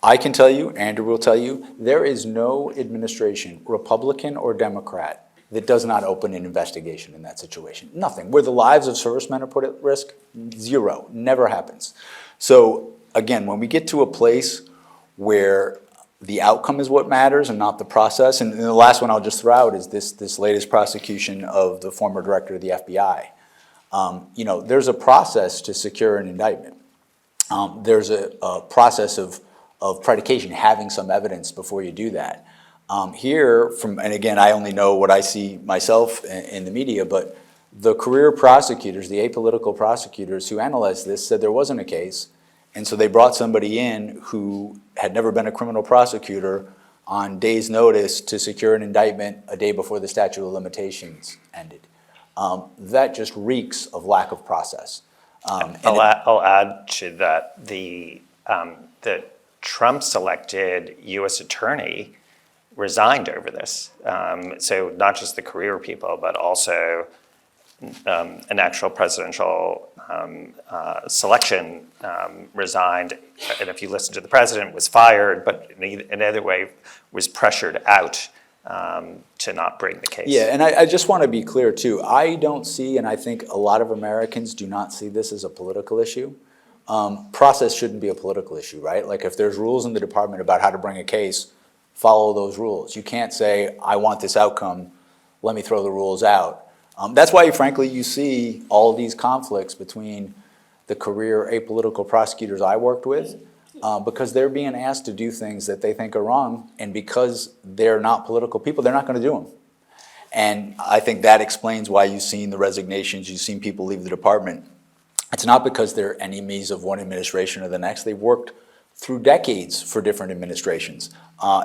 I can tell you, Andrew will tell you, there is no administration, Republican or Democrat, that does not open an investigation in that situation. Nothing. Where the lives of servicemen are put at risk, zero. Never happens. So again, when we get to a place where the outcome is what matters and not the process, and the last one I'll just throw out is this latest prosecution of the former director of the FBI. There's a process to secure an indictment. There's a process of predication, having some evidence before you do that. And again, I only know what I see myself in the media, but the career prosecutors, the apolitical prosecutors who analyzed this said there wasn't a case, and so they brought somebody in who had never been a criminal prosecutor on days' notice to secure an indictment a day before the statute of limitations ended. That just reeks of lack of process. I'll add to that the Trump-selected U.S. attorney resigned over this. So not just the career people, but also an actual presidential selection resigned. And if you listen to the president, was fired, but in another way was pressured out to not bring the case. Yeah, and I just want to be clear too. I don't see, and I think a lot of Americans do not see this as a political issue. Process shouldn't be a political issue, right? Like if there's rules in the department about how to bring a case, follow those rules. You can't say, I want this outcome, let me throw the rules out. That's why, frankly, you see all these conflicts between the career apolitical prosecutors I worked with, because they're being asked to do things that they think are wrong, and because they're not political people, they're not going to do them. And I think that explains why you've seen the resignations, you've seen people leave the department. It's not because they're enemies of one administration or the next. They've worked through decades for different administrations.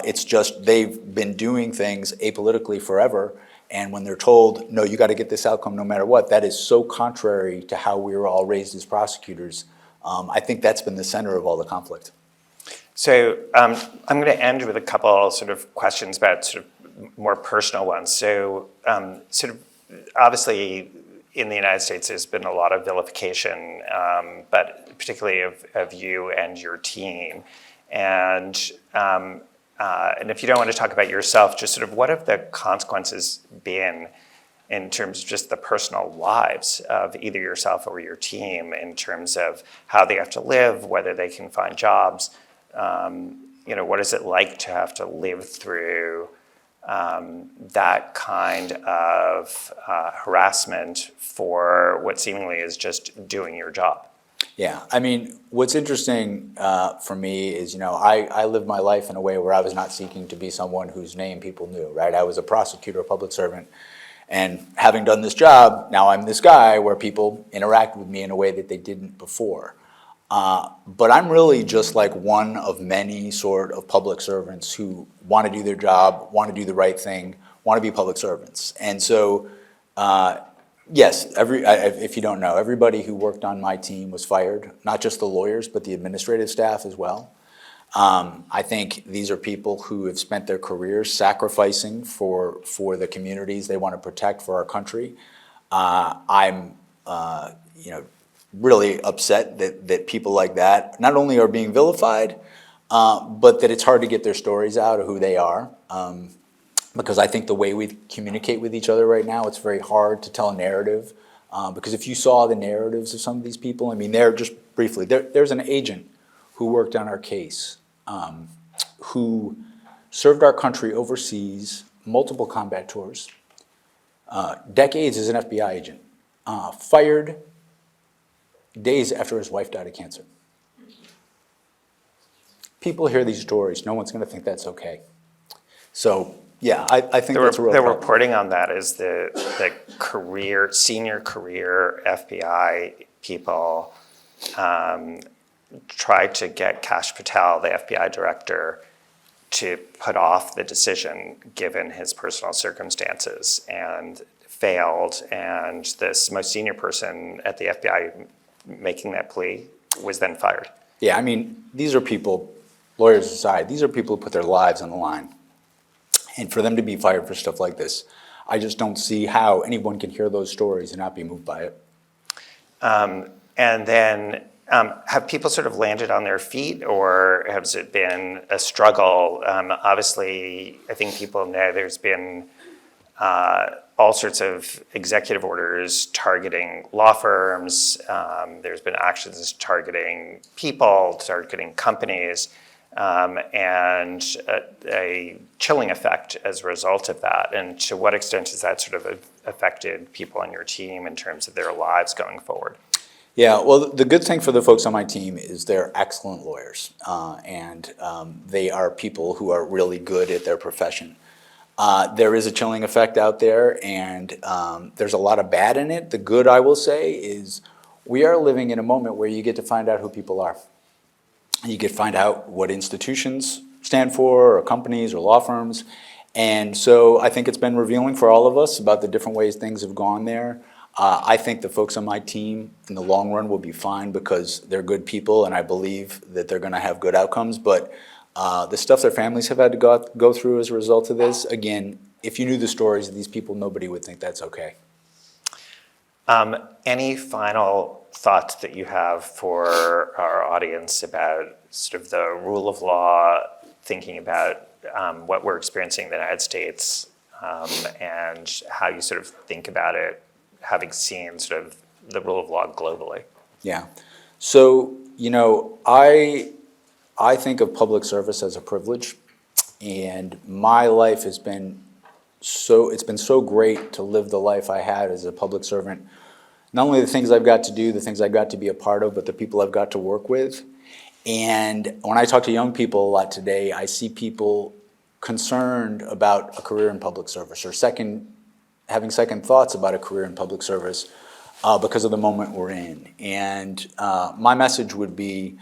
It's just they've been doing things apolitically forever, and when they're told, no, you got to get this outcome no matter what, that is so contrary to how we were all raised as prosecutors. I think that's been the center of all the conflict. So I'm going to end with a couple sort of questions about sort of more personal ones. So sort of obviously in the United States there's been a lot of vilification, but particularly of you and your team. And if you don't want to talk about yourself, just sort of what have the consequences been in terms of just the personal lives of either yourself or your team in terms of how they have to live, whether they can find jobs? What is it like to have to live through that kind of harassment for what seemingly is just doing your job? Yeah, I mean, what's interesting for me is, I lived my life in a way where I was not seeking to be someone whose name people knew, right? I was a prosecutor, a public servant, and having done this job, now I'm this guy where people interact with me in a way that they didn't before. But I'm really just like one of many sort of public servants who want to do their job, want to do the right thing, want to be public servants. And so, yes, if you don't know, everybody who worked on my team was fired, not just the lawyers, but the administrative staff as well. I think these are people who have spent their careers sacrificing for the communities they want to protect for our country. I'm really upset that people like that not only are being vilified, but that it's hard to get their stories out of who they are. Because I think the way we communicate with each other right now, it's very hard to tell a narrative. Because if you saw the narratives of some of these people, I mean, just briefly, there's an agent who worked on our case, who served our country overseas, multiple combat tours, decades as an FBI agent, fired days after his wife died of cancer. People hear these stories, no one's going to think that's okay. So, yeah, I think that's a real The problem. reporting on that is the senior career FBI people tried to get Kash Patel, the FBI director, to put off the decision given his personal circumstances, and failed. And this most senior person at the FBI making that plea was then fired. Yeah, I mean, these are people, lawyers aside, these are people who put their lives on the line. And for them to be fired for stuff like this, I just don't see how anyone can hear those stories and not be moved by it. And then have people sort of landed on their feet, or has it been a struggle? Obviously, I think people know there's been all sorts of executive orders targeting law firms. There's been actions targeting people, targeting companies, and a chilling effect as a result of that. And to what extent has that sort of affected people on your team in terms of their lives going forward? Yeah, well, the good thing for the folks on my team is they're excellent lawyers, and they are people who are really good at their profession. There is a chilling effect out there, and there's a lot of bad in it. The good, I will say, is we are living in a moment where you get to find out who people are. You get to find out what institutions stand for, or companies, or law firms. And so I think it's been revealing for all of us about the different ways things have gone there. I think the folks on my team in the long run will be fine because they're good people, and I believe that they're going to have good outcomes. But the stuff their families have had to go through as a result of this, again, if you knew the stories of these people, nobody would think that's okay. Any final thoughts that you have for our audience about sort of the rule of law, thinking about what we're experiencing in the United States, and how you sort of think about it, having seen sort of the rule of law globally? Yeah. So, I think of public service as a privilege, and my life has been it's been so great to live the life I had as a public servant. Not only the things I've got to do, the things I've got to be a part of, but the people I've got to work with. And when I talk to young people a lot today, I see people concerned about a career in public service, or having second thoughts about a career in public service because of the moment we're in. And my message would be,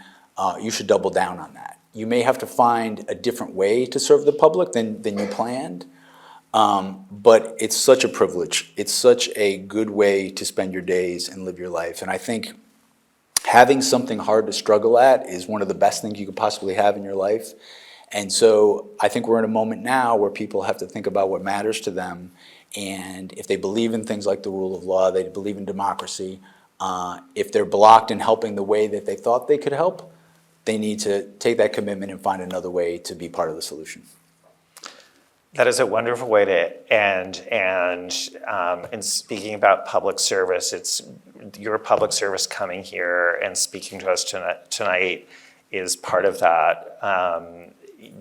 you should double down on that. You may have to find a different way to serve the public than you planned, but it's such a privilege. It's such a good way to spend your days and live your life. And I think having something hard to struggle at is one of the best things you could possibly have in your life. And so I think we're in a moment now where people have to think about what matters to them. And if they believe in things like the rule of law, they believe in democracy, if they're blocked in helping the way that they thought they could help, they need to take that commitment and find another way to be part of the solution. That is a wonderful way to end. And in speaking about public service, it's your public service coming here and speaking to us tonight is part of that.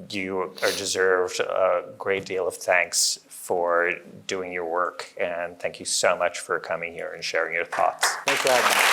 You are deserved a great deal of thanks for doing your work, and thank you so much for coming here and sharing your thoughts. Thanks for having me.